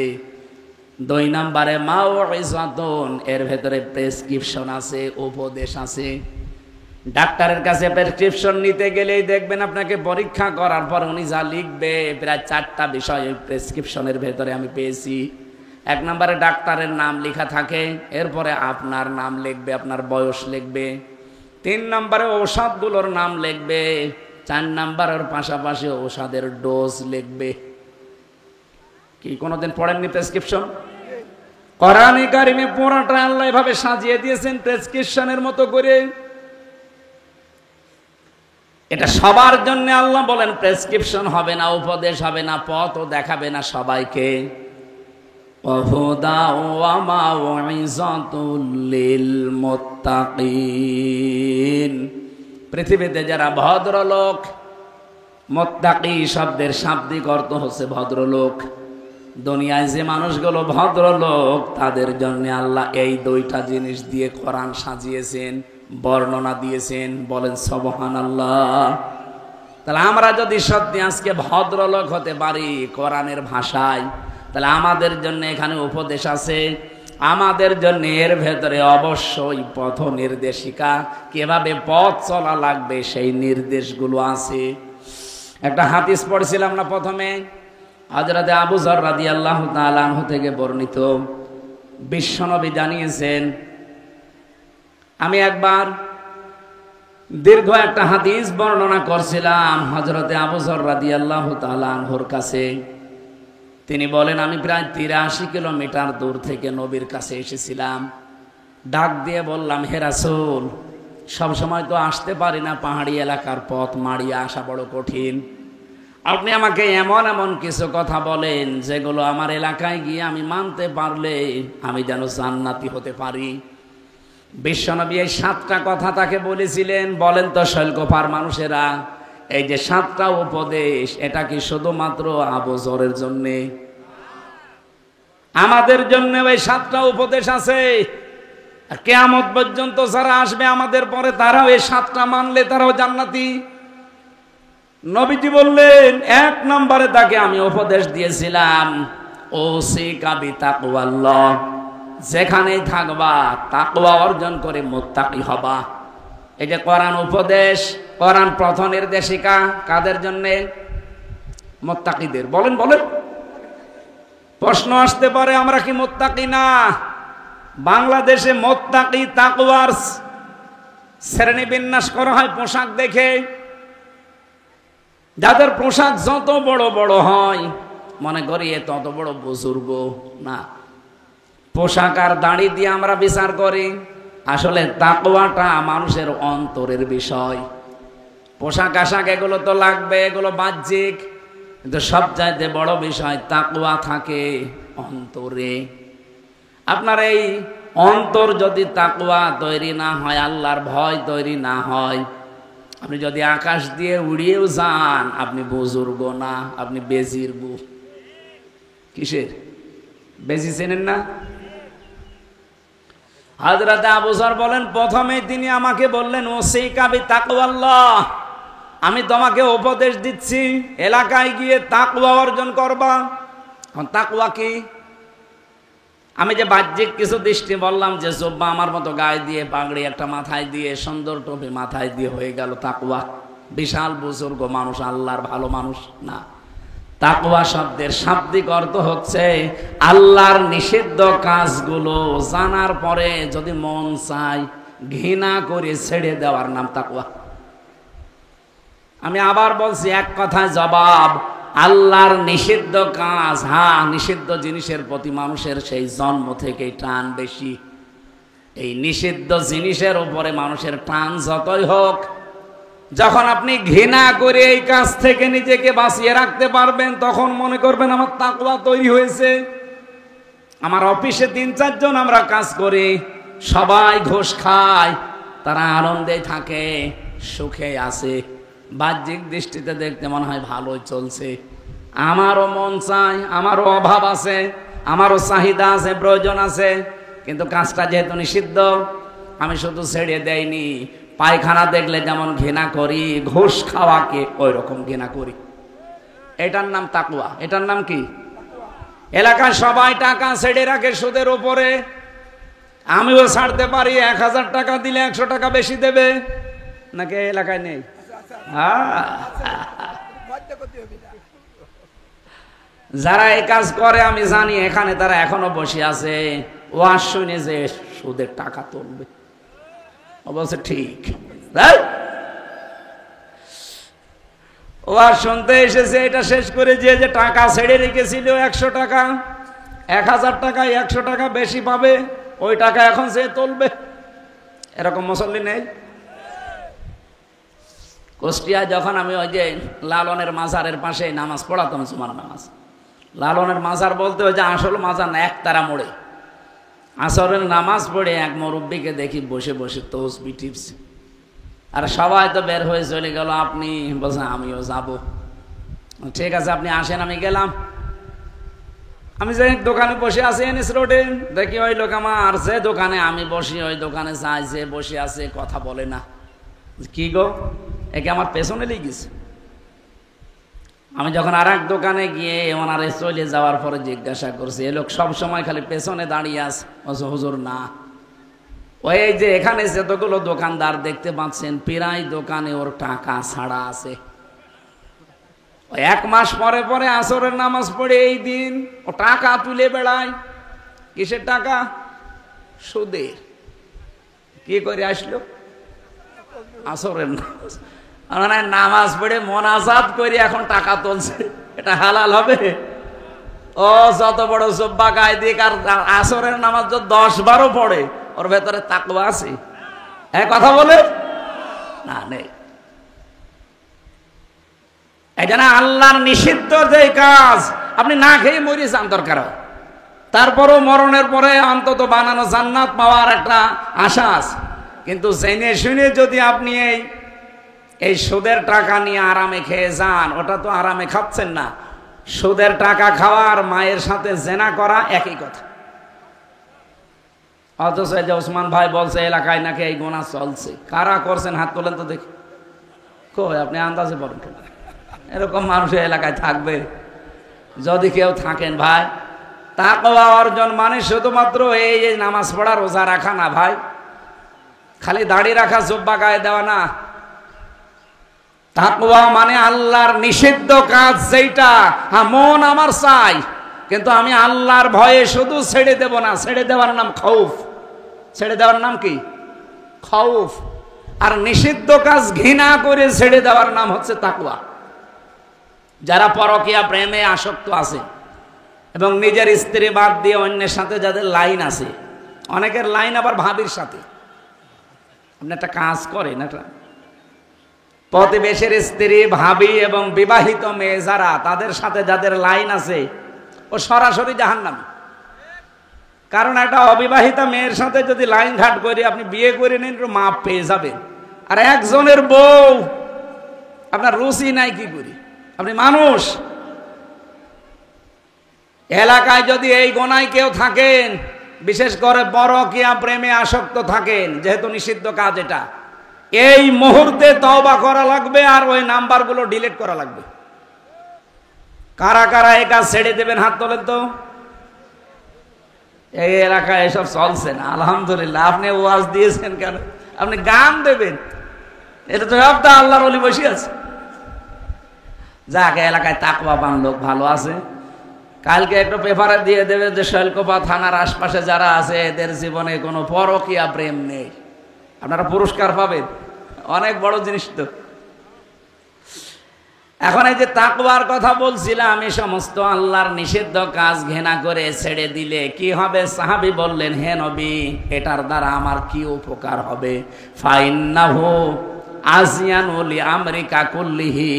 2 নম্বরে মাউইজাতুন, এর ভেতরে প্রেসক্রিপশন আছে, উপদেশ আছে। ডাক্তারের কাছে প্রেসক্রিপশন নিতে গেলেই দেখবেন আপনাকে পরীক্ষা করার পর উনি যা লিখবে, প্রায় 4টা বিষয় ওই প্রেসক্রিপশনের ভেতরে আমি পেয়েছি। 1 নম্বরে ডাক্তারের নাম লেখা থাকে, এরপরে আপনার নাম লিখবে, আপনার বয়স লিখবে, 3 নম্বরে ঔষধগুলোর নাম লিখবে, 4 নম্বরের পাশাপাশি ঔষধের ডোজ লিখবে। কি কোনোদিন পড়েননি প্রেসক্রিপশন? কোরআনে কারিমে পুরোটা আল্লাহ এভাবে সাজিয়ে দিয়েছেন প্রেসক্রিপশনের মতো করে। এটা সবার জন্য আল্লাহ বলেন প্রেসক্রিপশন হবে না, উপদেশ হবে না, পথও দেখাবে না সবাইকে। ওয়াহুদা ওয়া মাউইজাতুল লিল মুত্তাকিন, পৃথিবীতে যারা ভদ্রলোক, মুত্তাকি শব্দের শাব্দিক অর্থ হচ্ছে ভদ্রলোক। দুনিয়ায় যে মানুষগুলো ভদ্রলোক তাদের জন্য আল্লাহ এই 2টা জিনিস দিয়ে কোরআন সাজিয়েছেন, বর্ণনা দিয়েছেন। বলেন সুবহানাল্লাহ। তাহলে আমরা যদি সত্যি আজকে ভদ্রলোক হতে পারি কোরআনের ভাষায়, তাহলে আমাদের জন্য এখানে উপদেশ আছে, আমাদের জন্য এর ভেতরে অবশ্যই পথ নির্দেশিকা, কিভাবে পথ চলা লাগবে সেই নির্দেশগুলো আছে। একটা হাদিস পড়ছিলাম না প্রথমে, হযরতে আবু যর রাদিয়াল্লাহু তাআলা আনহু থেকে বর্ণিত। বিশ্বনবী জানিয়েছেন, আমি একবার দীর্ঘ একটা হাদিস বর্ণনা করছিলাম হযরতে আবু যর রাদিয়াল্লাহু তাআলা আনহুর কাছে। তিনি বলেন, আমি প্রায় 83 কিলোমিটার দূর থেকে নবীর কাছে এসেছিলাম। ডাক দিয়ে বললাম, হে রাসূল, সবসময় তো আসতে পারি না, পাহাড়ি এলাকার পথ মাড়িয়ে আসা বড় কঠিন। আপনি আমাকে এমন এমন কিছু কথা বলেন যেগুলো আমার এলাকায় গিয়ে আমি মানতে পারলে আমি যেন জান্নাতি হতে পারি। বিশ্বনবী এই 7টা কথা তাকে বলেছিলেন। বলেন তো শৈলকুপার মানুষেরা, এই যে 7টা উপদেশ, এটা কি শুধুমাত্র আবু যরের জন্যে? আমাদের জন্য ওই 7টা উপদেশ আছে। কিয়ামত পর্যন্ত যারা আসবে আমাদের পরে, তারাও এই 7টা মানলে তারাও জান্নাতি। নবীজি বললেন, 1 নম্বরে তাকে আমি উপদেশ দিয়েছিলাম, ওসিকা বিতাকওয়াল্লাহ, যেখানেই থাকবা তাকওয়া অর্জন করে মুত্তাকি হবা। এই যে কোরআন উপদেশ, কোরআন পথ নির্দেশিকা কাদের জন্যে? মুত্তাকিদের। বলেন বলেন। প্রশ্ন আসতে পারে, আমরা কি মুত্তাকি না? বাংলাদেশে মুত্তাকি তাকওয়ার শ্রেণী বিন্যাস করা হয় পোশাক দেখে। যাদের পোশাক যত বড় বড় হয় মনে করি এ তত বড় বুজুর্গ না। পোশাক আর দাড়ি দিয়ে আমরা বিচার করি, আসলে তাকওয়াটা মানুষের অন্তরের বিষয়। পোশাক আশাক এগুলো তো লাগবে, এগুলো বাহ্যিক, কিন্তু সবচাইতে বড় বিষয় তাকওয়া থাকে অন্তরে। আপনার এই অন্তর যদি তাকওয়া তৈরি না হয়, আল্লাহর ভয় তৈরি না হয়, আপনি যদি আকাশ দিয়ে উড়িয়েও যান, আপনি বুজুর্গ না, আপনি বেজিরগু। কিসের বেজি চেনেন না? হযরত আবু যর বলেন, প্রথমে তিনি আমাকে বললেন, ওসিকা বিতাকওয়াল্লাহ, আমি তোমাকে উপদেশ দিচ্ছি এলাকায় গিয়ে তাকওয়া অর্জন করবা। তাকওয়া কি? আমি যে বাহ্যিক কিছু দৃষ্টি বললাম যে জুব্বা আমার মতো গায়ে দিয়ে, পাগড়ি একটা মাথায় দিয়ে, সুন্দর টুপি মাথায় দিয়ে হয়ে গেল তাকওয়া, বিশাল বুজুর্গ মানুষ, আল্লাহর ভালো মানুষ না। তাকওয়া শব্দের শাব্দিক অর্থ হচ্ছে আল্লাহর নিষিদ্ধ কাজগুলো জানার পরে যদি মন চায় ঘৃণা করে ছেড়ে দেওয়ার নাম তাকওয়া। আমি আবার বলছি, এক কথায় জবাব, আল্লাহর নিষিদ্ধ কাজ, হ্যাঁ নিষিদ্ধ জিনিসের প্রতি মানুষের সেই জন্ম থেকেই টান বেশি। এই নিষিদ্ধ জিনিসের উপরে মানুষের টান যতই হোক, যখন আপনি ঘৃণা করে এই কাজ থেকে নিজেকে বাঁচিয়ে রাখতে পারবেন, তখন মনে করবেন আমার তাকওয়া তৈরি হয়েছে। আমার অফিসে ৩-৪ জন আমরা কাজ করি, সবাই ঘুষ খায়, তারা আনন্দে থাকে, সুখে আছে, বাহ্যিক দৃষ্টিতে দেখতে মনে হয় ভালোই চলছে। আমারও মন চায়, আমারও অভাব আছে, আমারও চাহিদা আছে, প্রয়োজন আছে, কিন্তু কাজটা যেহেতু নিষিদ্ধ, আমি শুধু ছেড়ে দেয়নি। পায়খানা দেখলে যেমন ঘৃণা করি, ঘুষ খাওয়াকে ওই রকম ঘৃণা করি। এটার নাম তাকওয়া। এটার নাম কি? এলাকার সবাই টাকা ছেড়ে রাখে সুদের উপরে, আমিও ছাড়তে পারি। ১,০০০ টাকা দিলে ১০০ টাকা বেশি দেবে নাকি? এলাকায় নেই? যারা এই কাজ করে আমি জানি এখানে তারা এখনো বসে আছে, ওয়াজ শুনে যে সুদের টাকা তুলবে। অবশ্য ঠিক, ওয়াজ শুনতে এসেছে, এটা শেষ করে যে যে টাকা ছেড়ে রেখেছিল ১০০ টাকা, ১,০০০ টাকায় ১০০ টাকা বেশি পাবে, ওই টাকা এখন সে তুলবে। এরকম মুসল্লি নেই? কুষ্টিয়ায় যখন আমি ওই যে লালনের মাজারের পাশে নামাজ পড়াতাম, জুমার নামাজ, লালনের মাজার বলতে ওই যে আসল মাজার না, একতারা মোড়ে আসরের নামাজ পড়ে এক মুরব্বীকে দেখি বসে বসে তসবিহ টিপছে। আর সবাই তো বের হয়ে চলে গেল, আপনি বলছেন আমিও যাব। ঠিক আছে আপনি আসেন, আমি গেলাম। আমি যে দোকানে বসে আছি এনএস রোডে, দেখি ওই লোক আমার যে দোকানে আমি বসি ওই দোকানে যাই, যে বসে আছে কথা বলে না। কি গো, একে আমার পেছনে লেগেছে। আমি যখন আর এক দোকানে গিয়ে ওনারে চলে যাওয়ার পরে জিজ্ঞাসা করছি, এ লোক সব সময় খালি পেছনে দাঁড়িয়ে আছে? হুজুর না, ওই যে এখানে যতগুলো দোকানদার দেখতে পাচ্ছেন, প্রায় দোকানে ওর টাকা ছাড়া আছে। ওই ১ মাস পরে পরে আসরের নামাজ পড়ে এই দিন ও টাকা তুলে বেড়ায়। কিসের টাকা? সুদের। কি করে আসলো? আসরের নামাজ, নামাজ পড়ে মোনাজাত করে এখন টাকা তুলছে। এটা হালাল হবে? ও যত বড় জুব্বা গায়ে দিক আর আসরের নামাজ 10-12 পড়ে, ওর ভেতরে তাকওয়া আছে? হ্যাঁ কথা বলে না, নেই। এই জন্য আল্লাহর নিষিদ্ধ যে কাজ, আপনি না খেয়ে মরে যান দরকার, তারপরও মরণের পরে অন্তত বানানো জান্নাত পাওয়ার একটা আশা আছে। কিন্তু জেনে শুনে যদি আপনি এই সুদের টাকা নিয়ে আরামে খেয়ে যান, ওটা তো আরামে খাচ্ছেন না। সুদের টাকা খাওয়ার মায়ের সাথে জেনা করা একই কথা। অথচ যে ওসমান ভাই বলছে এলাকায় নাকি এই গুনাহ চলছে। কারা করছেন হাত তোলেন তো দেখি। কই আপনি আন্দাজে বলেন, এরকম মানুষ এলাকায় থাকবে? যদি কেউ থাকেন ভাই, তাকওয়া অর্জন মানে শুধুমাত্র এই নামাজ পড়া রোজা রাখা না ভাই, খালি দাড়ি রাখা জুব্বা গায়ে দেওয়া না। তাকওয়া মানে আল্লাহর নিষিদ্ধ কাজ যেটা, হ্যাঁ মন আমার চাই, কিন্তু আমি আল্লাহর ভয়ে শুধু ছেড়ে দেব না। ছেড়ে দেওয়ার নাম খৌফ। ছেড়ে দেওয়ার নাম কি? খৌফ। আর নিষিদ্ধ কাজ ঘৃণা করে ছেড়ে দেওয়ার নাম হচ্ছে তাকওয়া। যারা পরকীয়া প্রেমে আসক্ত আছে এবং নিজের স্ত্রী বাদ দিয়ে অন্যের সাথে যাদের লাইন আছে, অনেকের লাইন আবার ভাবির সাথে। আপনি একটা কাজ করেন, একটা প্রতিবেশীর স্ত্রী, ভাবি এবং বিবাহিত মেয়ে যারা, তাদের সাথে যাদের লাইন আছে, ও সরাসরি জাহান্নামী। কারণ একটা অবিবাহিতা মেয়ের সাথে যদি লাইন ঘাট করে আপনি বিয়ে করে নিন, মাপ পেয়ে যাবেন। আর একজনের বউ আপনার রুচি নাই, কি করি? আপনি মানুষ। এলাকায় যদি এই গোনায় কেউ থাকেন, বিশেষ করে পরকীয়া প্রেমে আসক্ত থাকেন, যেহেতু নিষিদ্ধ কাজ এটা, এই মুহূর্তে তওবা করা লাগবে আর ওই নাম্বারগুলো ডিলিট করা লাগবে। কারা কারা এই কাজ ছেড়ে দেবেন হাত তোলেন তো। এই এলাকায় এসব চলছে না আলহামদুলিল্লাহ। আপনি ওয়াজ দিয়েছেন কেন? আপনি গান দেবেন, এটা তো সব আল্লাহর ওলি বসে আছে। যাকে এলাকায় তাকওয়াবান লোক ভালো আছে, কালকে একটু পেপারে দিয়ে দেবে যে শৈলকুপা থানার আশপাশে যারা আছে এদের জীবনে কোনো পরকীয়া প্রেম নেই, আপনারা পুরস্কার পাবেন। অনেক বড় জিনিস তো। এখন এই যে তাকওয়ার কথা বলছিলাম, এই সমস্ত আল্লাহর নিষিদ্ধ কাজ ঘৃণা করে ছেড়ে দিলে কি হবে? সাহাবী বললেন, হে নবী, এটার দ্বারা আমার কি উপকার হবে? ফাইন্নাহু আজিয়ানু লিআমরিকা কুল্লিহি।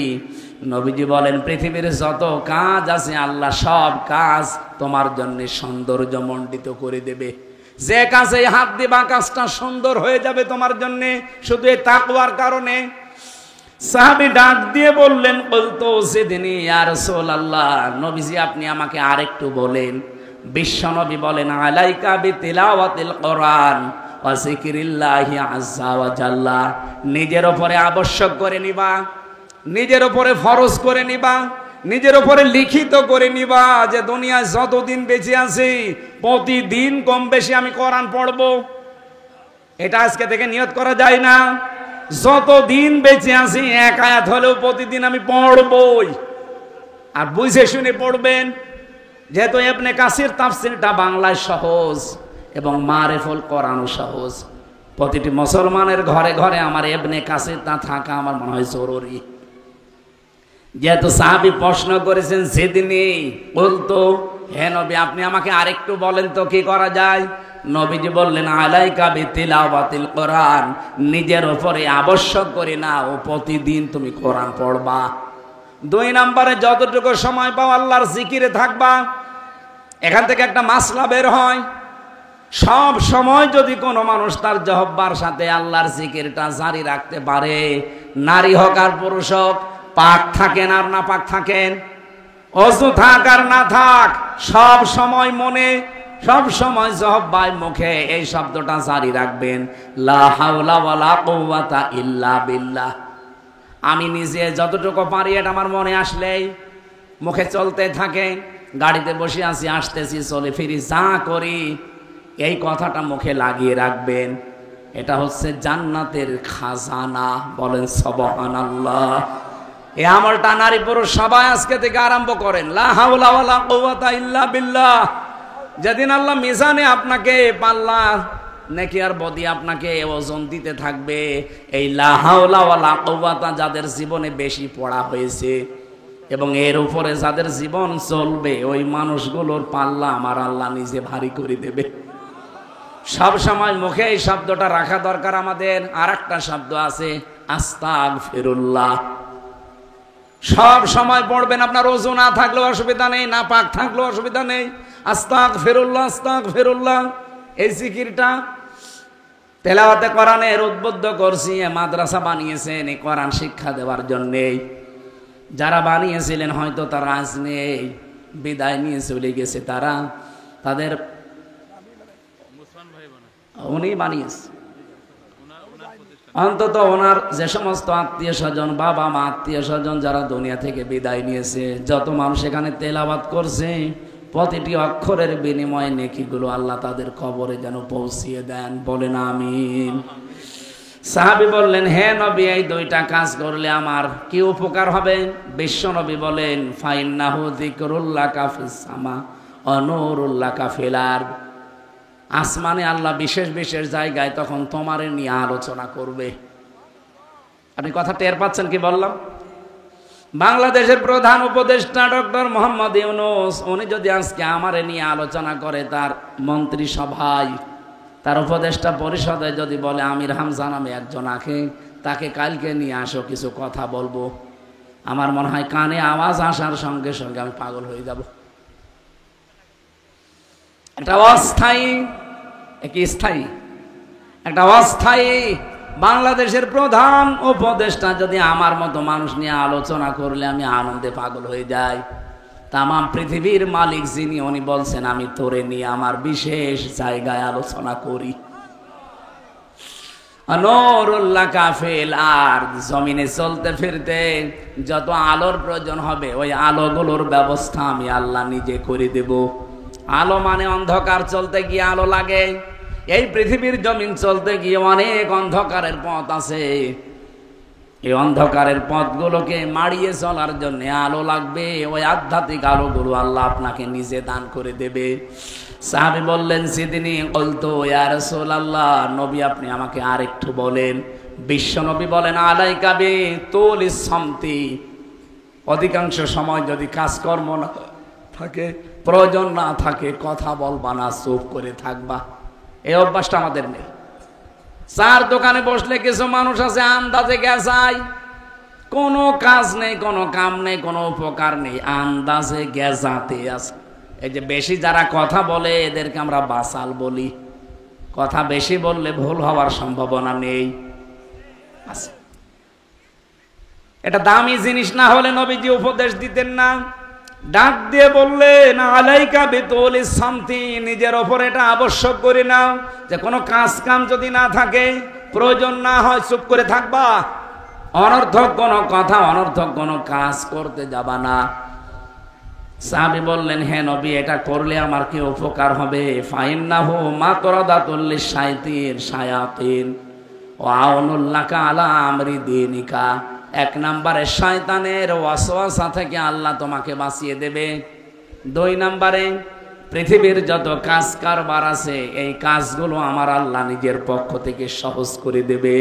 নবীজি বলেন, পৃথিবীর যত কাজ আছে আল্লাহ সব কাজ তোমার জন্য সৌন্দর্যমণ্ডিত করে দেবে। যে কাজে হাত দিবা কাজটা সুন্দর হয়ে যাবে তোমার জন্য, শুধু এই তাকওয়ার কারণে। সাহাবী ডাক দিয়ে বললেন, বলতো সেদিনই ইয়া রাসূলুল্লাহ, নবীজি আপনি আমাকে আরেকটু বলেন। বিশ্ব নবী বলেন, আলাইকা বিতিলাওয়াতিল কোরআন ওয়া যিকরিল্লাহি আযজা ওয়া জাল্লা। নিজের উপরে আবশ্যক করে নিবা, নিজের উপরে ফরজ করে নিবা, নিজের উপরে লিখিত করে নিবা যে দুনিয়ায় যতদিন বেঁচে আছি প্রতিদিন কম বেশি আমি কোরআন পড়ব। এটা আজকে থেকে নিয়ত করা যায় না? যতদিন বেঁচে আছি এক আয়াত হলেও প্রতিদিন আমি পড়বই। আর বুঝে শুনে পড়বেন, যেহেতু ইবনে কাসির তাফসীরটা বাংলায় সহজ এবং মারিফুল কোরআনও সহজ। প্রতিটি মুসলমানের ঘরে ঘরে আমার ইবনে কাসিরটা থাকা আমার মনে হয় জরুরি। যেহেতু সাহাবী প্রশ্ন করেছেন সেদিনই, বলতো, হে নবী আপনি আমাকে আরেকটু বলেন তো কি করা যায়? নবীজি বললেন, আলাইকা বিতিলাওয়াতিল কোরআন, নিজের উপরে আবশ্যক করে নাও, প্রতিদিন তুমি কোরআন পড়বা। 2 নম্বরে যতটুকু সময় পাও আল্লাহর জিকিরে থাকবা। এখান থেকে একটা মাসলা বের হয়, সব সময় যদি কোনো মানুষ তার জহব্বার সাথে আল্লাহর জিকিরটা জারি রাখতে পারে, নারী হোক আর পুরুষ হোক, পাক থাকেন আর না পাক থাকেন, অযু থাক আর না থাক, সব সময় মনে, সব সময় জহব্বায় মুখে এই শব্দটা জারি রাখবেন, লা হাওলা ওয়ালা কুওয়াতা ইল্লা বিল্লাহ। আমি নিজে যতটুকু পারি এটা আমার মনে আসলেই মুখে চলতে থাকে। গাড়িতে বসে আছি, আসতেছি, চলে ফিরি, যা করি এই কথাটা মুখে লাগিয়ে রাখবেন। এটা হচ্ছে জান্নাতের খাজানা। বলেন সুবহানাল্লাহ। এই আমলটা নারী পুরুষ সবাই আজকে থেকে আরম্ভ করেন। লা হাওলা ওয়ালা কুওয়াতা ইল্লা বিল্লাহ। যেদিন আল্লাহ মিজানে আপনাকে পাল্লা নেকি আর বদি আপনাকে ওজন দিতে থাকবে, এই লা হাওলা ওয়ালা কুওয়াতা যাদের জীবনে বেশি পড়া হয়েছে এবং এর উপরে যাদের জীবন চলবে, ওই মানুষগুলোর পাল্লা আমার আল্লাহ নিজে ভারী করে দেবে। সব সময় মুখে এই শব্দটা রাখা দরকার আমাদের। আর একটা শব্দ আছে, আস্তাগফিরুল্লাহ। সব সময় পড়বেন, আপনার ওযু না থাকলেও অসুবিধা নেই, না পাক থাকলেও অসুবিধা নেই। আস্তাগফিরুল্লাহ, আস্তাগফিরুল্লাহ। এই জিকিরটা তেলাওয়াতে কোরআনের উদ্বুদ্ধ করছি। মাদ্রাসা বানিয়েছেন এই কোরআন শিক্ষা দেওয়ার জন্যে। যারা বানিয়েছিলেন হয়তো তারা আজ নেই, বিদায় নিয়ে চলে গেছে তারা। তাদের উনি বানিয়েছে, অন্তত ওনার যে সমস্ত আত্মীয় স্বজন, বাবা মা, আত্মীয় স্বজন যারা দুনিয়া থেকে বিদায় নিয়েছে, যত মানুষ এখানে তেলাওয়াত করছে, প্রতিটি অক্ষরের বিনিময়ে নেকিগুলো আল্লাহ তাদের কবরে যেন পৌঁছিয়ে দেন। বলেন আমিন। সাহাবী বললেন, হে নবী, এই 2টা কাজ করলে আমার কি উপকার হবে? বিশ্ব নবী বলেন, ফাইন্নাহু যিকরুল্লাকা ফিস সামা ওয়া নূরুল্লাকা ফিল আরদ। আসমানে আল্লাহ বিশেষ বিশেষ জায়গায় তখন তোমারে নিয়ে আলোচনা করবে। আপনি কথা টের পাচ্ছেন কি বললাম? বাংলাদেশের প্রধান উপদেষ্টা ডক্টর মোহাম্মদ ইউনূস, উনি যদি আজকে আমারে নিয়ে আলোচনা করে তার মন্ত্রিসভায়, তার উপদেষ্টা পরিষদে যদি বলে আমির হামজা নামে একজন আছে, তাকে কালকে নিয়ে আসো, কিছু কথা বলবো, আমার মনে হয় কানে আওয়াজ আসার সঙ্গে সঙ্গে আমি পাগল হয়ে যাব। একটা অস্থায়ী, কি স্থায়ী, একটা অস্থায়ী বাংলাদেশের প্রধান উপদেষ্টা যদি আমার মতো মানুষ নিয়ে আলোচনা করলে আমি আনন্দে পাগল হয়ে যাই। তামাম পৃথিবীর মালিক যিনি, উনি বলছেন আমি তোরে নিয়ে আমার বিশেষ জায়গায় আলোচনা করি। নূরুল্লাহ কাফিল, আর জমিনে চলতে ফিরতে যত আলোর প্রয়োজন হবে ওই আলোগুলোর ব্যবস্থা আমি আল্লাহ নিজে করে দেব। আলো মানে অন্ধকার, চলতে গিয়ে আলো লাগে। এই পৃথিবীর জমিন চলতে গিয়ে অনেক অন্ধকারের পথ আছে, এই অন্ধকারের পথগুলোকে মাড়িয়ে চলার জন্য আলো লাগবে। ওই আধ্যাত্মিক আলোগুলো আল্লাহ আপনাকে নিজে দান করে দেবে। সাহাবী বললেন, সিদিনী বলতো ইয়া রাসূলুল্লাহ, নবী আপনি আমাকে আরেকটু বলেন। বিশ্ব নবী বলেন, আলাইকা বিতুলিস সামতি, অধিকাংশ সময় যদি কাজকর্ম না থাকে, প্রয়োজন না থাকে, কথা বলবা না, চুপ করে থাকবা। এই অভ্যাসটা আমাদের নেই। চার দোকানে বসলে কিছু মানুষ আছে আন্দাজে গেছায়, কোনো কাজ নেই, কোনো কাম নেই, কোনো উপকার নেই, আন্দাজে গেজাতে আছে। এই যে বেশি যারা কথা বলে এদেরকে আমরা বাসাল বলি। কথা বেশি বললে ভুল হওয়ার সম্ভাবনা নেই। এটা দামি জিনিস না হলে নবীজি উপদেশ দিতেন না। ডাক দিয়ে বললেন, আলাইকা বিতুলিস সামতি, নিজের ওপর এটা আবশ্যক করে নাও যে কোনো কাজ কাম যদি না থাকে, প্রয়োজন না হয়, চুপ করে থাকবা। অনর্থক কোনো কথা, অনর্থক কোনো কাজ করতে যাবা না। সাহাবী বললেন, হে নবী, এটা করলে আমার কি উপকার হবে? ফাইন্নাহু মাতরাদাতুল লিশায়াতিন ওয়া আউনুল লাকা আলা আমরি দীনিকা। এক নম্বরে শয়তানের ওয়াসওয়াসা থেকে আল্লাহ তোমাকে বাঁচিয়ে দেবে। দুই নম্বরে পৃথিবীর যত কাজ কারবার আছে এই কাজগুলো আমার আল্লাহ নিজের পক্ষ থেকে সহজ করে দেবে।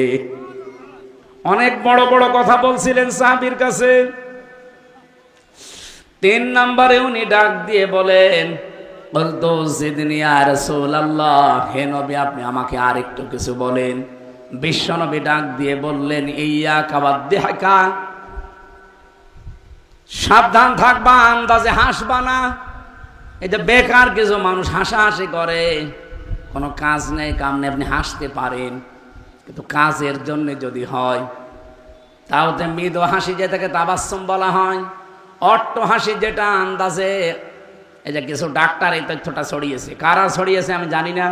অনেক বড় বড় কথা বলছিলেন সাহাবীর কাছে। তিন নম্বরে উনি ডাক দিয়ে বলেন, বলতো সিদিনী ইয়া রাসূলুল্লাহ, হে নবী আপনি আমাকে আরেকটু কিছু বলেন। বিশ্ব নবী ডাক দিয়ে বললেন, ইয়াকা ওয়াদ্দিহাকা, সাবধান থাকবা, আন্দাজে হাসবা না। এই যে বেকার কিছু মানুষ হাসাহাসি করে, কোনো কাজ নেই, কাম নেই, আপনি হাসতে পারেন, কিন্তু কাজের জন্য যদি হয় তাও তো মৃদু হাসি যেটাকে তাবাসসুম বলা হয়। অট্ট হাসি যেটা আন্দাজে, এই যে কিছু ডাক্তার এই তথ্যটা ছড়িয়েছে, কারা ছড়িয়েছে আমি জানি না,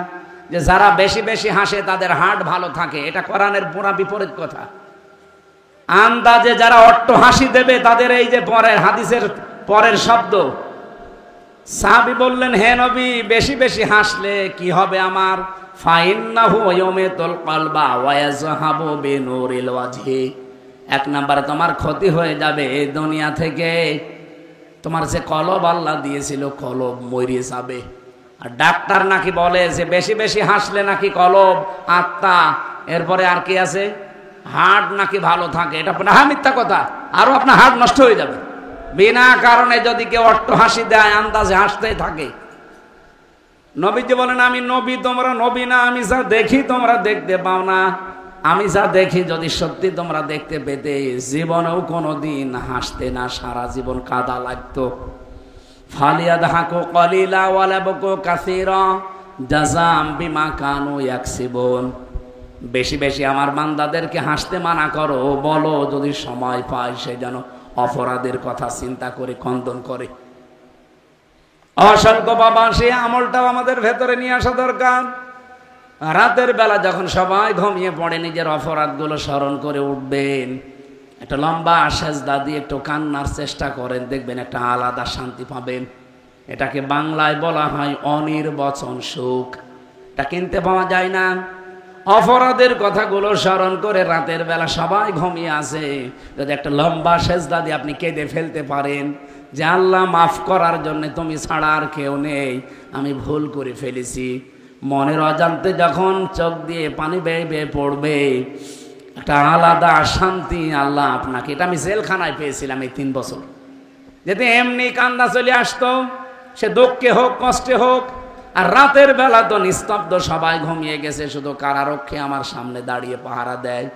যে যারা বেশি বেশি হাসে তাদের হার্ট ভালো থাকে। এটা কোরআনের পুরা বিপরীত কথা। আন্দাজে যারা অট্ট হাসি দেবে তাদের এই যে পরের হাদিসের পরের শব্দ। সাহাবী বললেন, হে নবী, বেশি বেশি হাসলে কি হবে আমার? ফাইন্নাহু ইয়ামিতুল কলবা ওয়া ইয়াযহাবু বিনুরিল ওয়াজহি। এক নম্বরে তোমার ক্ষতি হয়ে যাবে এই দুনিয়া থেকে, তোমার যে কলব আল্লাহ দিয়েছিল কলব মরে যাবে। আর ডাক্তার নাকি বলে যে বেশি বেশি হাসলে নাকি কলব, আত্মা, এরপরে আর কি আছে, হার্ট নাকি ভালো থাকে। এটা মিথ্যা কথা, আরো আপনার হার্ট নষ্ট হয়ে যাবে। বিনা কারণে যদি কেউ অট্ট হাসি দেয়, আন্দাজে হাসতেই থাকে। নবীজি বলেন, আমি নবী, তোমরা নবী না। আমি যা দেখি তোমরা দেখতে পাও না। আমি যা দেখি যদি সত্যি তোমরা দেখতে পেতে, জীবনেও কোনোদিন হাসতে না, সারা জীবন কাদা লাগতো। ফালিয়াদহাকু কলিলা ওয়া লাবকু কাসীরা জাযাম বিমা কানু ইয়াকসিবুন। বেশি বেশি আমার বান্দাদেরকে হাসতে মানা করো, বলো যদি সময় পায় সে যেন অপরাধের কথা চিন্তা করে খণ্ডন করে। অসংখ্য বাবা, সেই আমলটাও আমাদের ভেতরে নিয়ে আসা দরকার। রাতের বেলা যখন সবাই ঘুমিয়ে পড়ে, নিজের অপরাধগুলো স্মরণ করে উঠবেন, একটা লম্বা সেজদা দিয়ে একটু কান্নার চেষ্টা করেন, দেখবেন একটা আলাদা শান্তি পাবেন। এটাকে বাংলায় বলা হয় অনির্বচন সুখ। এটা কিনতে পাওয়া যায় না। অপরাধের কথাগুলো স্মরণ করে রাতের বেলা সবাই ঘুমিয়ে আছে, যদি একটা লম্বা সেজদা দিয়ে আপনি কেঁদে ফেলতে পারেন যে আল্লাহ মাফ করার জন্য তুমি ছাড়া আর কেউ নেই, আমি ভুল করে ফেলেছি। মনের অজান্তে যখন চোখ দিয়ে পানি বেয়ে বেয়ে পড়বে, একটা আলাদা শান্তি আল্লাহ আপনাকে। এটা আমি জেলখানায় পেয়েছিলাম এই 3 বছর। যেতে এমনি কান্না চলে আসতো, সে দুঃখে হোক কষ্টে হোক। আর রাতের বেলা তো নিস্তব্ধ, সবাই ঘুমিয়ে গেছে, শুধু কারারক্ষী আমার সামনে দাঁড়িয়ে পাহারা দেয়।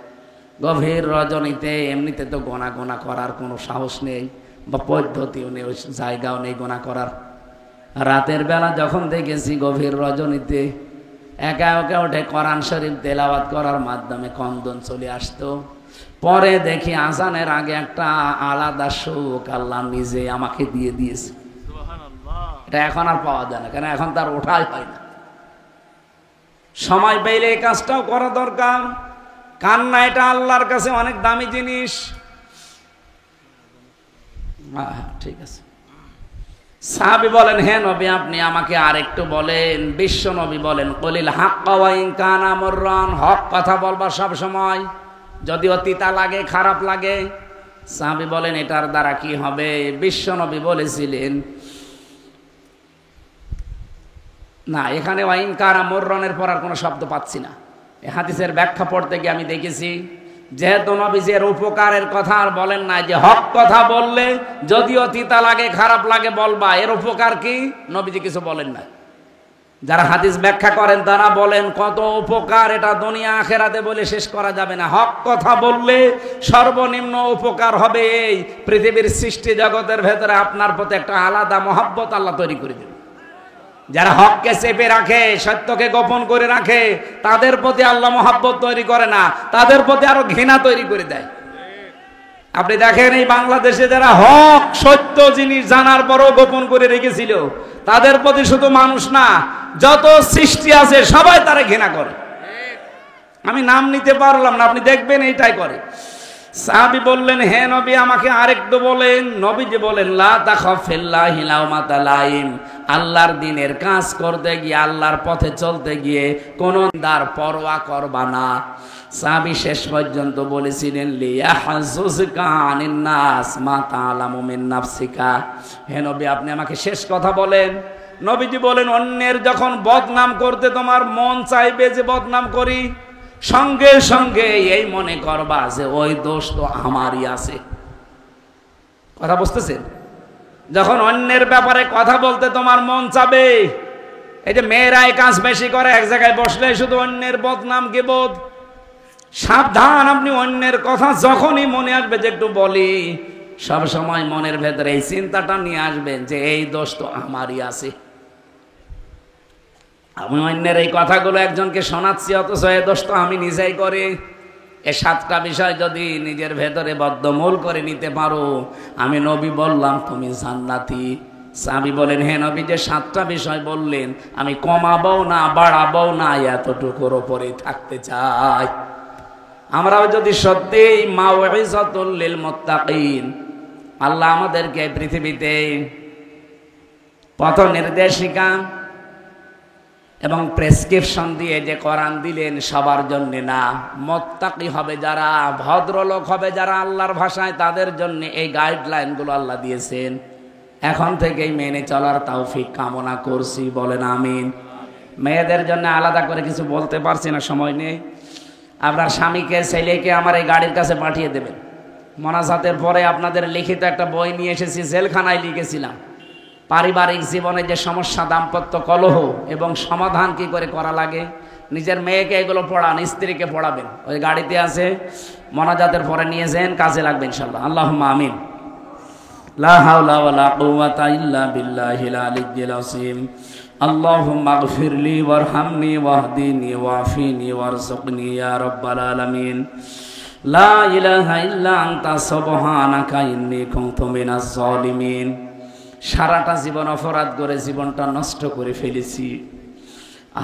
গভীর রজনীতে এমনিতে তো গোনা গোনা করার কোনো সাহস নেই বা পদ্ধতিও নেই, ওই জায়গাও নেই গোনা করার। রাতের বেলা যখন দেখেছি গভীর রজনীতে একা একা উঠে কোরআন শরীফ তেলাওয়াত করার মাধ্যমে কন্দন চলে আসতো। পরে দেখি আজানের আগে একটা আলাদা সুখ আল্লাহ নিজে আমাকে দিয়ে দিয়েছে। এটা এখন আর পাওয়া যায় না, কেন এখন তার ওঠাই হয় না। সময় পেলে এই কাজটাও করা দরকার। কান্না এটা আল্লাহর কাছে অনেক দামি জিনিস। ঠিক আছে। সাহাবী বলেন, হে নবী আপনি আমাকে আরেকটু বলেন। বিশ্ব নবী বলেন, কলিল হাক্কা ওয়া ইন কানা মুররান, হক কথা বলবা সব সময়, যদিও তিতা লাগে, খারাপ লাগে। সাহাবী বলেন, এটার দ্বারা কি হবে? বিশ্ব নবী বলেছিলেন, না এখানে ওয়া ইন কানা মুররানের পর আর কোনো শব্দ পাচ্ছি না। এই হাদিসের ব্যাখ্যা পড়তে গিয়ে আমি দেখেছি, যেহেতু নবীজির উপকারের কথা আর বলেন না, যে হক কথা বললে যদিও তিতা লাগে, খারাপ লাগে বলবা, এর উপকার কি, নবীজি কিছু বলেন না। যারা হাদিস ব্যাখ্যা করেন তারা বলেন কত উপকার, এটা দুনিয়া আখেরাতে বলে শেষ করা যাবে না। হক কথা বললে সর্বনিম্ন উপকার হবে এই পৃথিবীর সৃষ্টি জগতের ভেতরে আপনার প্রতি একটা আলাদা মহব্বত আল্লাহ তৈরি করে দেবে। যারা হককে চেপে রাখে, সত্যকে গোপন করে রাখে, তাদের প্রতি আল্লাহ মহব্বত তৈরি করে না, তাদের প্রতি আরো ঘৃণা তৈরি করে দেয়। আপনি দেখেন এই বাংলাদেশে যারা হক সত্য জিনিস জানার পরও গোপন করে রেখেছিল, তাদের প্রতি শুধু মানুষ না, যত সৃষ্টি আছে সবাই তারা ঘৃণা করে। আমি নাম নিতে পারলাম না, আপনি দেখবেন এইটাই করে। সাহাবী বললেন, হে নবী আমাকে আরেকটু বলেন। নবীজি বলেন, লা তাখাফ ফিল্লাহি লাওমাতা লাইম, আল্লাহর দ্বীনের কাজ করতে গিয়ে, আল্লাহর পথে চলতে গিয়ে কোনো দার পরোয়া করবা না। সাহাবী শেষ পর্যন্ত বলেছিলেন, লিয়াহজুজকা আনিন নাস মা তাআলামু মিন নাফসিকা। হে নবী আপনি আমাকে শেষ কথা বলেন। নবীজি বলেন, অন্যের যখন বদনাম করতে তোমার মন চাইবে যে বদনাম করি, সঙ্গে সঙ্গে এই মনে করবা যে ওই দোষ তো আমারই আছে। কথা বুঝতেছেন? যখন অন্যের ব্যাপারে কথা বলতে তোমার মন চাবে, এই যে মেয়েরাই কাজ বেশি করে, এক জায়গায় বসলে শুধু অন্যের বদনাম গিবত। সাবধান, আপনি অন্যের কথা যখনই মনে আসবে যে একটু বলি, সব সময় মনের ভেতরে এই চিন্তাটা নিয়ে আসবেন যে এই দোষ তো আমারই আছে। আমি অন্যের এই কথাগুলো একজনকে শোনাচ্ছি, অথচ এই দোষ তো আমি নিজেই করি। এই 7টা বিষয় যদি নিজের ভেতরে বদ্ধমূল করে নিতে পারো, আমি নবী বললাম তুমি জান্নাতি। সাহাবী বলেন, হে নবী যে 7টা বিষয় বললেন, আমি কমাবো না বাড়াবো না, এতটুকুর উপরেই থাকতে চাই। আমরাও যদি সত্যি মাউইযাতুল লিল মুত্তাকিন, আল্লাহ আমাদেরকে পৃথিবীতে পথ নির্দেশিকা এবং প্রেসক্রিপশন দিয়ে যে কোরআন দিলেন সবার জন্য না, মুত্তাকি হবে যারা, ভদ্রলোক হবে যারা আল্লাহর ভাষায়, তাদের জন্য এই গাইডলাইনগুলো আল্লাহ দিয়েছেন। এখন থেকেই মেনে চলার তৌফিক কামনা করছি, বলেন আমিন। মেয়েদের জন্য আলাদা করে কিছু বলতে পারছি না, সময় নেই। আপনার স্বামীকে ছেলেকে আমার এই গাড়ির কাছে পাঠিয়ে দেবেন। মোনাজাতের পরে আপনাদের লিখিত একটা বই নিয়ে এসেছি, জেলখানায় লিখেছিলাম পারিবারিক জীবনে যে সমস্যা, দাম্পত্য কলহ এবং সমাধান কি করে করা লাগে। নিজের মেয়েকে এগুলো পড়ান, স্ত্রীকে পড়াবেন, ওই গাড়িতে আছে। মোনাজাতের পরে নিয়ে যান, কাজে লাগবে ইনশাআল্লাহ। আল্লাহুম্মা আমিন। লা হাওলা ওয়ালা কুওয়াতা ইল্লা বিল্লাহিল আলিয়্যিল আযীম। আল্লাহুম্মা গফিরলি ওয়ারহামনি ওয়াহদিনি ওয়াফিনি ওয়ারযুকনি ইয়া রাব্বাল আলামিন। লা ইলাহা ইল্লা আনতা সুবহানাকা ইন্নী কুনতু মিনাজ জালিমিন। সারাটা জীবন অপরাধ করে জীবনটা নষ্ট করে ফেলেছি।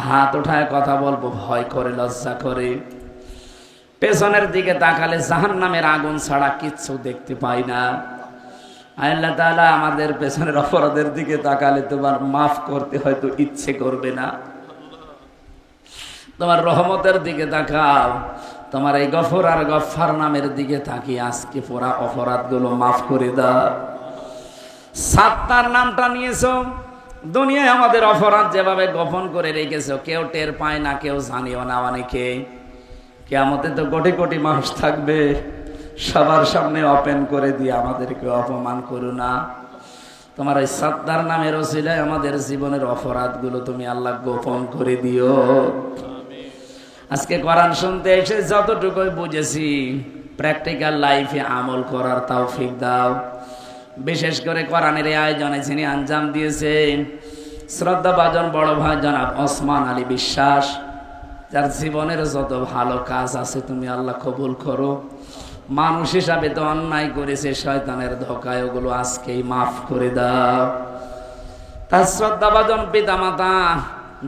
হাত ওঠায় কথা বলবো ভয় করে, লজ্জা করে। পেছনের দিকে তাকালে জাহান্নামের আগুন ছাড়া কিচ্ছু দেখতে পাই না। আল্লাহ তাআলা আমাদের পেছনের অপরাধের দিকে তাকালে তোমার মাফ করতে হয়তো ইচ্ছে করবে না। তোমার রহমতের দিকে তাকাও, তোমার এই গফর আর গফফার নামের দিকে তাকিয়ে আজকে পুরা অপরাধগুলো মাফ করে দাও। সাত্তার নামটা নিয়েছো, দুনিয়ায় আমাদের অপরাধ যেভাবে গোপন করে রেখেছো, কেউ টের পায় না, কেউ জানিও না। অনেকে কিয়ামতে তো কোটি কোটি মানুষ থাকবে, সবার সামনে ওপেন করে দিয়ে আমাদেরকে অপমান করো না। তোমার এই সাত্তার নামের ওসিলায় আমাদের জীবনের অপরাধগুলো তুমি আল্লাহ গোপন করে দিও। আজকে কোরআন শুনতে এসে যতটুকুই বুঝেছি, প্র্যাকটিক্যাল লাইফে আমল করার তৌফিক দাও। বিশেষ করে কোরআনের এই আয়োজনে যিনি আঞ্জাম দিয়েছেন, শ্রদ্ধাভাজন বড় ভাই জনাব ওসমান আলী বিশ্বাস, যার জীবনের যত ভালো কাজ আছে তুমি আল্লাহ কবুল করো। মানুষ হিসাবে তো অন্যায় করেছে, শয়তানের ধোকায়, ওগুলো আজকেই মাফ করে দাও। তার শ্রদ্ধাভাজন পিতা মাতা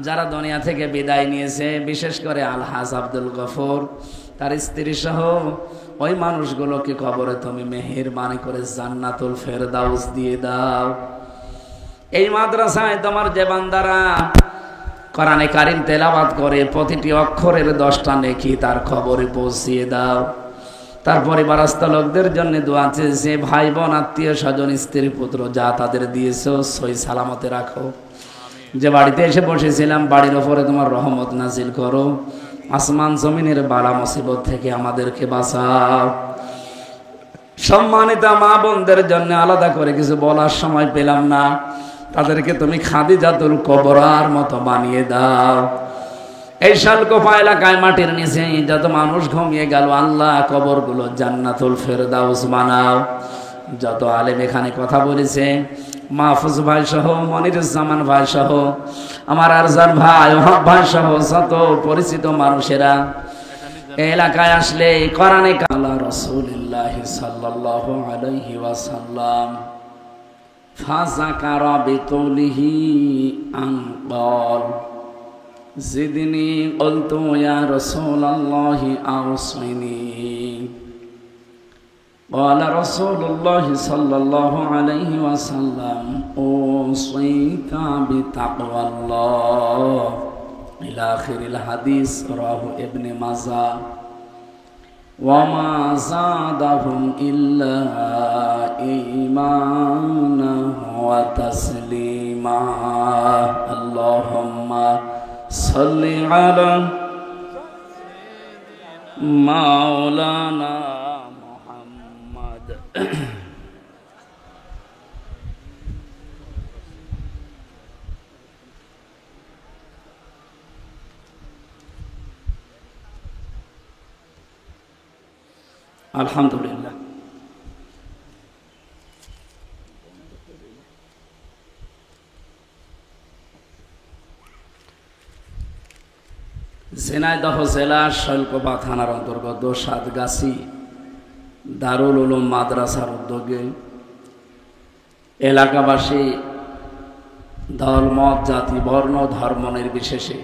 যারা দুনিয়া থেকে বিদায় নিয়েছে, বিশেষ করে আলহাজ আব্দুল গফর, তার স্ত্রী সহ ওই মানুষগুলোকে কবরে তুমি মেহেরবানি করে জান্নাতুল ফেরদাউস দিয়ে দাও। এই মাদ্রাসায় তোমার যে বান্দারা কোরআনে কারিম তেলাওয়াত করে প্রতিটি অক্ষরের 10টা নেকি তার খবরে পৌঁছিয়ে দাও। তার পরিবারস্থ লোকদের জন্য দোয়া চেয়েছে, ভাই বোন আত্মীয় স্বজন স্ত্রী পুত্র যা তাদের দিয়েছো সই সালামতে রাখো। যে বাড়িতে এসে বসেছিলাম বাড়ির ওপরে তোমার রহমত নাজিল করো, আসমান জমিনের বালা মুসিবত থেকে আমাদেরকে বাঁচাও। সম্মানিত মা বোনদের জন্য আলাদা করে কিছু বলার সময় পেলাম না, তাদেরকে তুমি খাদিজাতুল কুবরার মতো বানিয়ে দাও। এই শালকোপা এলাকায় মাটির নিচে যত মানুষ ঘুমিয়ে গেল, আল্লাহ কবরগুলো জান্নাতুল ফেরদাউস বানাও। যত আলেম এখানে কথা বলেছে, মাহফুজ ভাই সহ, মনিরুজ্জামান ভাই সহ, আমার আরজান ভাই, ওহাব ভাই সহ যত পরিচিত মানুষেরা এলাকায় আসলে কোরআনে কালা রাসূলুল্লাহ সাল্লাল্লাহু আলাইহি ওয়াসাল্লাম ফাযাকারা বিতুলিহি আনকাল জিদনি কুলতু ইয়া রাসূলাল্লাহি আওসিনি قال رسول الله صلى الله عليه وسلم أوصيك بتقوى الله إلى آخر الحديث رواه ابن ماجه وما زادهم إلا إيمانا وتسليما اللهم صل على مولانا আলহামদুলিল্লাহ। ঝিনাইদহ জেলার শৈলকুপা থানার অন্তর্গত সাতগাছি দারুল উলুম মাদ্রাসার উদ্যোগে এলাকাবাসী দল মত জাতি বর্ণ ধর্ম নির্বিশেষে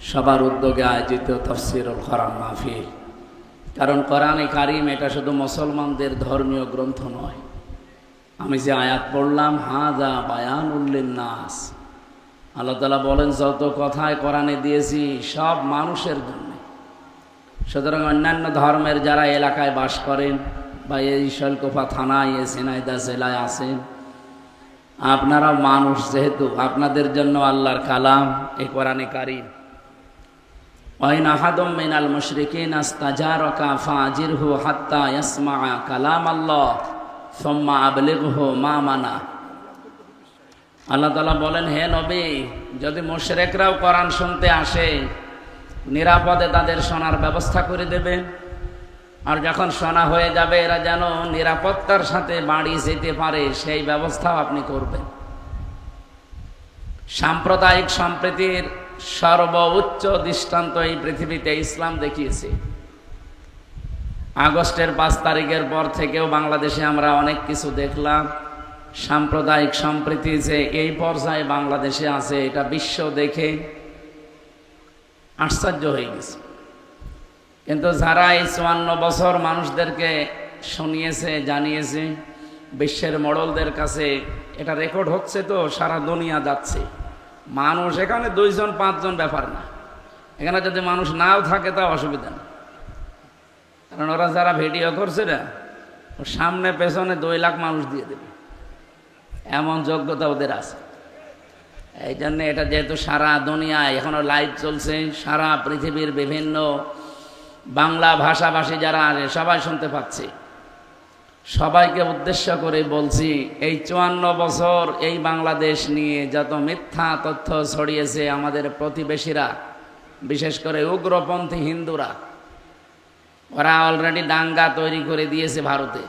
সবার উদ্যোগে আয়োজিত তাফসীরুল কোরআন মাহফিল। কারণ কোরআনে কারিম এটা শুধু মুসলমানদের ধর্মীয় গ্রন্থ নয়। আমি যে আয়াত পড়লাম, হাযা বায়ানুল লিন্নাস, আল্লাহ তাআলা বলেন যত কথায় কোরআনে দিয়েছি সব মানুষের জন্য। সুতরাং অন্যান্য ধর্মের যারা এলাকায় বাস করেন বা এই শৈলকুপা থানায়, এই ঝিনাইদহ জেলায় আছেন, আপনারা মানুষ যেহেতু, আপনাদের জন্য আল্লাহর কালাম এই কোরআনে কারিম। ওয়াইন আহাদুম মিনাল মুশরিকিনা ইস্তাজারাকা ফাজিরহু হাত্তা ইয়াসমা'a কালাম আল্লাহ সুম্মা আবলিগহু মা'মানা। আল্লাহ তাআলা বলেন, হে নবী, যদি মুশরিকরাও কোরআন শুনতে আসে নিরাপদে তাদের শোনার ব্যবস্থা করে দেবেন, আর যখন শোনা হয়ে যাবে এরা যেন নিরাপত্তার সাথে বাড়ি যেতে পারে সেই ব্যবস্থাও আপনি করবেন। সাম্প্রদায়িক সম্প্রীতির সর্বোচ্চ দৃষ্টান্ত এই পৃথিবীতে ইসলাম দেখিয়েছে। আগস্টের 5 তারিখের পর থেকেও বাংলাদেশে আমরা অনেক কিছু দেখলাম। সাম্প্রদায়িক সম্প্রীতি যে এই পর্যায়ে বাংলাদেশে আছে এটা বিশ্ব দেখে আশ্চর্য হয়ে গেছে। কিন্তু যারা এই 54 বছর মানুষদেরকে শুনিয়েছে, জানিয়েছে, বিশ্বের মোড়লদের কাছে এটা রেকর্ড হচ্ছে, তো সারা দুনিয়া যাচ্ছে। মানুষ এখানে 2 জন 5 জন ব্যাপার না, এখানে যদি মানুষ নাও থাকে তা অসুবিধা না। কারণ ওরা যারা ভিডিও করছে না, ওর সামনে পেছনে 2 লাখ মানুষ দিয়ে দেবে, এমন যোগ্যতা ওদের আছে। এই জন্য এটা যেহেতু সারা দুনিয়ায় এখনো লাইভ চলছে, সারা পৃথিবীর বিভিন্ন বাংলা ভাষাভাষী যারা আছে সবাই শুনতে পাচ্ছে। সবাইকে উদ্দেশ্য করে বলছি, এই 54 বছর এই বাংলাদেশ নিয়ে যত মিথ্যা তথ্য ছড়িয়েছে আমাদের প্রতিবেশীরা, বিশেষ করে উগ্রপন্থী হিন্দুরা, ওরা অলরেডি দাঙ্গা তৈরি করে দিয়েছে ভারতে।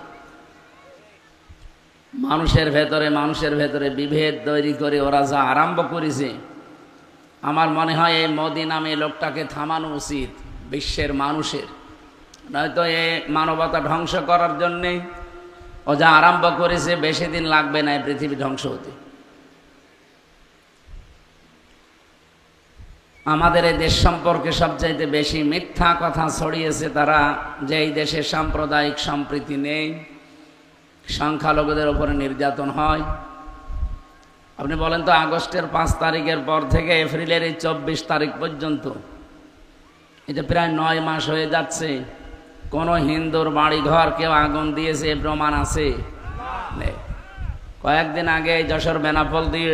মানুষের ভেতরে বিভেদ তৈরি করে ওরা যা আরম্ভ করেছে, আমার মনে হয় এই মোদি নামে লোকটাকে থামানো উচিত বিশ্বের মানুষের। নয়তো এই মানবতা ধ্বংস করার জন্যে ও যা আরম্ভ করেছে বেশি দিন লাগবে না এই পৃথিবী ধ্বংস হতে। আমাদের এই দেশ সম্পর্কে সবচাইতে বেশি মিথ্যা কথা ছড়িয়েছে তারা, যে এই দেশে সাম্প্রদায়িক সম্প্রীতি নেই, সংখ্যালঘুদের উপরে নির্যাতন হয়। আপনি বলেন তো, আগস্টের 5 তারিখের পর থেকে এপ্রিলের এই 24 তারিখ পর্যন্ত, এটা প্রায় 9 মাস হয়ে যাচ্ছে, কোন হিন্দুর বাড়ি ঘর কেউ আগুন দিয়েছে এ প্রমাণ আছে? কয়েকদিন আগে যশোর বেনাপোল দিয়ে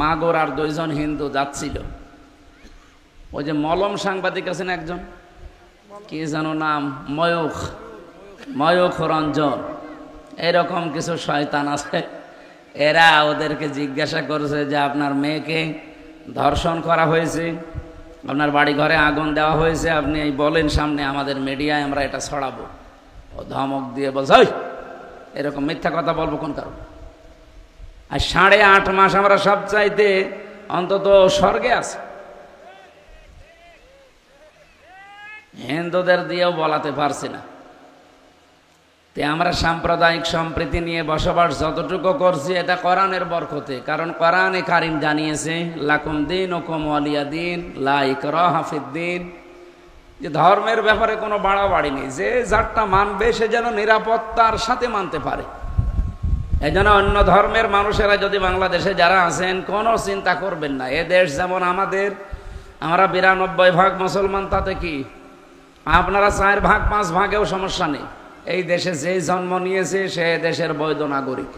মাগর আর 2 জন হিন্দু যাচ্ছিল, ওই যে মলম সাংবাদিক আছেন একজন, কি যেন নাম, ময়ূখ রঞ্জন, এরকম কিছু শয়তান আছে, এরা ওদেরকে জিজ্ঞাসা করছে যে আপনার মেয়েকে ধর্ষণ করা হয়েছে, আপনার বাড়ি ঘরে আগুন দেওয়া হয়েছে, আপনি এই বলেন সামনে আমাদের মিডিয়ায়, আমরা এটা ছড়াবো। ও ধমক দিয়ে বলছে, ওই এরকম মিথ্যা কথা বলবো কোন কারণ? আর 8.5 মাস আমরা সব চাইতে অন্তত স্বর্গে আছে, হিন্দুদের দিয়েও বলাতে পারছি না। তে আমরা সাম্প্রদায়িক সম্প্রীতি নিয়ে বসবাস যতটুকু করছি এটা কোরআনের বরকতে, কারণ কোরআনে কারিম জানিয়েছে লাকুম দীনুকুম ওয়ালিয়া দীন লা ইকরাহা ফিদ্দীন, যে ধর্মের ব্যাপারে কোনো বাড়াবাড়ি নেই, যে যারটা মানবে সে যেন নিরাপত্তার সাথে মানতে পারে। এই জন্য অন্য ধর্মের মানুষেরা যদি বাংলাদেশে যারা আছেন কোনো চিন্তা করবেন না, এ দেশ যেমন আমাদের, আমরা 92% মুসলমান, তাতে কি আপনারা 4-5 ভাগেও সমস্যা নেই। এই দেশে যেই জন্ম নিয়েছে সে দেশের বৈধ নাগরিক,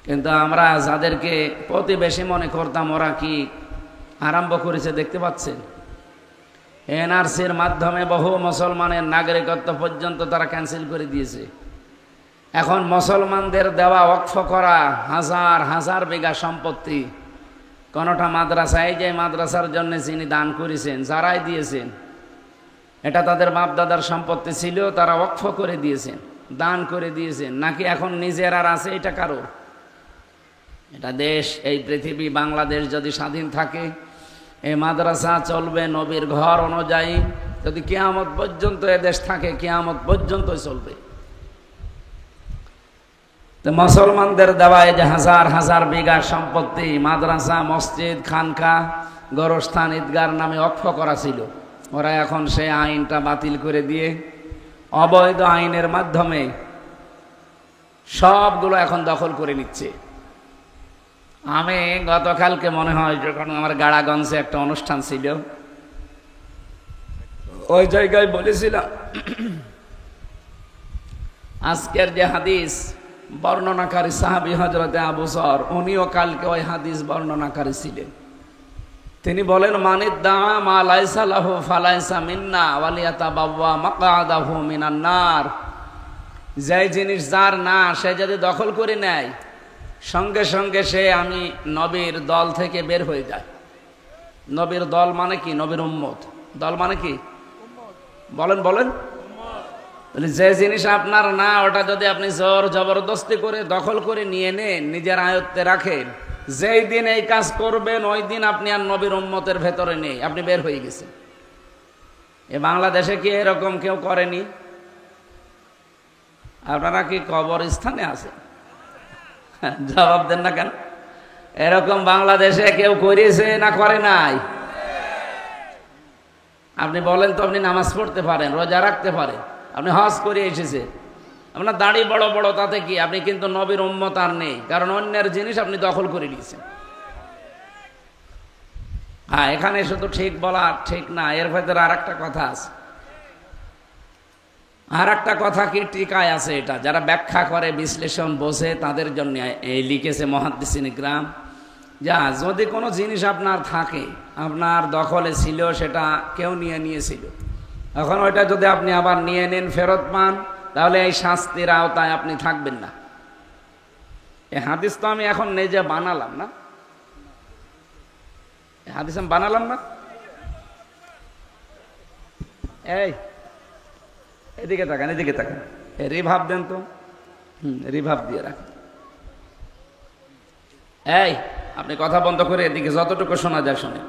কিন্তু আমরা যাদেরকে প্রতিবেশী মনে করতাম ওরা কি আরম্ভ করেছে দেখতে পাচ্ছেন। এনআরসির মাধ্যমে বহু মুসলমানের নাগরিকত্ব পর্যন্ত তারা ক্যান্সেল করে দিয়েছে। এখন মুসলমানদের দেওয়া ওয়াকফ করা হাজার হাজার বিঘা সম্পত্তি, কোনটা মাদ্রাসায়, যে মাদ্রাসার জন্য যিনি দান করেছেন, যারাই দিয়েছেন, এটা তাদের বাপ দাদার সম্পত্তি ছিল, তারা ওয়াকফ করে দিয়েছেন, দান করে দিয়েছেন, নাকি এখন নিজের আর আছে এটা কারো? এটা দেশ, এই পৃথিবী, বাংলাদেশ যদি স্বাধীন থাকে, এই মাদ্রাসা চলবে নবীর ঘর অনুযায়ী, যদি কিয়ামত পর্যন্ত এ দেশ থাকে, কিয়ামত পর্যন্ত চলবে। তো মুসলমানদের দেওয়া এই যে হাজার হাজার বিঘা সম্পত্তি, মাদ্রাসা, মসজিদ, খানকা, গোরস্থান, ঈদগার নামে ওয়াকফ করা ছিল, ওরা এখন সে আইনটা বাতিল করে দিয়ে অবৈধ আইনের মাধ্যমে সবগুলো এখন দখল করে নিচ্ছে। আমি গতকালকে মনে হয় যখন আমার গাড়াগঞ্জে একটা অনুষ্ঠান ছিল, ওই জায়গায় বলেছিলাম আজকের যে হাদিস বর্ণনাকারী সাহাবী হযরতে আবু যর, উনিও কালকে ওই হাদিস বর্ণনাকারী ছিলেন। তিনি বলেন, মানিদ্দা মা লাইসা লাহু ফালাইসা মিন্না ওয়ালিয়াতাবাওয়া মাকআদাহু মিনান নার, যে জিনিস যার না সে যদি দখল করে নেয়, সঙ্গে সঙ্গে সে আমি নবীর দল থেকে বের হয়ে যায়। নবীর দল মানে কি? নবীর উম্মত। দল মানে কি? বলেন বলেন। যে জিনিস আপনার না, ওটা যদি আপনি জোর জবরদস্তি করে দখল করে নিয়ে নেন, নিজের আয়ত্তে রাখেন, যেই দিন এই কাজ করবেন ওই দিন আপনি আর নবীর উম্মতের ভেতরে নেই, আপনি বের হয়ে গেছেন। এ বাংলাদেশে কি এরকম কেউ করেনি? আপনারা কি কবরস্থানে আছেন? জবাব দেন না কেন? এরকম বাংলাদেশে কেউ করেছে না করে নাই? আপনি বলেন তো, আপনি নামাজ পড়তে পারেন, রোজা রাখতে পারেন, আপনি হজ করে এসেছে, আপনার দাড়ি বড় বড়, তাতে কি? আপনি কিন্তু নবীর উম্মত আর নেই, কারণ অন্যের জিনিস আপনি দখল করে নিয়েছেন। হ্যাঁ, এখানে শুধু ঠিক বলা ঠিক না, এর ভেতরে আর একটা কথা আছে। আর একটা কথা কি টিকায় আছে, এটা যারা ব্যাখ্যা করে, বিশ্লেষণ বোঝে, তাদের জন্য এই লিখেছে মুহাদ্দিসিন ইকরাম, যা যদি কোনো জিনিস আপনার থাকে, আপনার দখলে ছিল, সেটা কেউ নিয়েছিল, এখন ওইটা যদি আপনি আবার নিয়ে নেন, ফেরত পান, তাহলে এই শাস্তির আওতায় আপনি থাকবেন না। এই হাদিস তো আমি এখন নিজে বানালাম না, এই হাদিস আমি বানালাম না। এই এদিকে তাকান, এদিকে তাকান, রিভাব দেন তো, রিভাব দিয়ে রাখেন। এই আপনি কথা বন্ধ করে এদিকে যতটুকু শোনা যায় শুনে।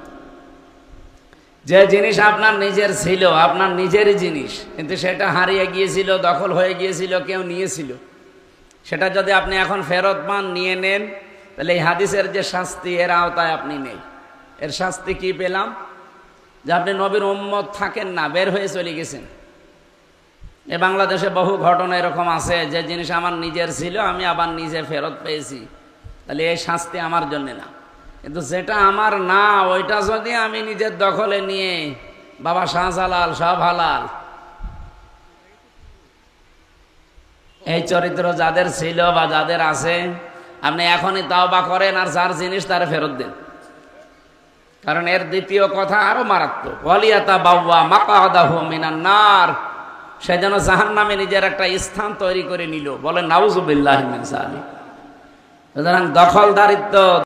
যে জিনিস আপনার নিজের ছিল, আপনার নিজেরই জিনিস, কিন্তু সেটা হারিয়ে গিয়েছিল, দখল হয়ে গিয়েছিল, কেউ নিয়েছিল, সেটা যদি আপনি এখন ফেরত পান, নিয়ে নেন, তাহলে এই হাদিসের যে শাস্তি, এর আওতায় আপনি নেই। এর শাস্তি কি পেলাম? যে আপনি নবীর উম্মত থাকেন না, বের হয়ে চলে গেছেন। এ বাংলাদেশে বহু ঘটনা এরকম আছে, যে জিনিস আমার নিজের ছিল আমি আবার নিজে ফেরত পেয়েছি, তাহলে এই শাস্তি আমার জন্য না। কিন্তু যেটা আমার না, ওইটা যদি আমি নিজের দখলে নিয়ে, বাবা শাহজালাল সব হালাল, এই চরিত্র যাদের ছিল বা যাদের আছে, আপনি এখনই তাওবা করেন আর যার জিনিস তার ফেরত দেন। কারণ এর দ্বিতীয় কথা আরো মারাত্মক, ওয়ালিয়াতাবাওয়া মাকআদাহু মিনান নার, সে যেন জাহান্নামে নিজের একটা স্থান তৈরি করে নিল। বলেন নাউযুবিল্লাহি মিন যালিক। সুতরাং দখলদারিত্ব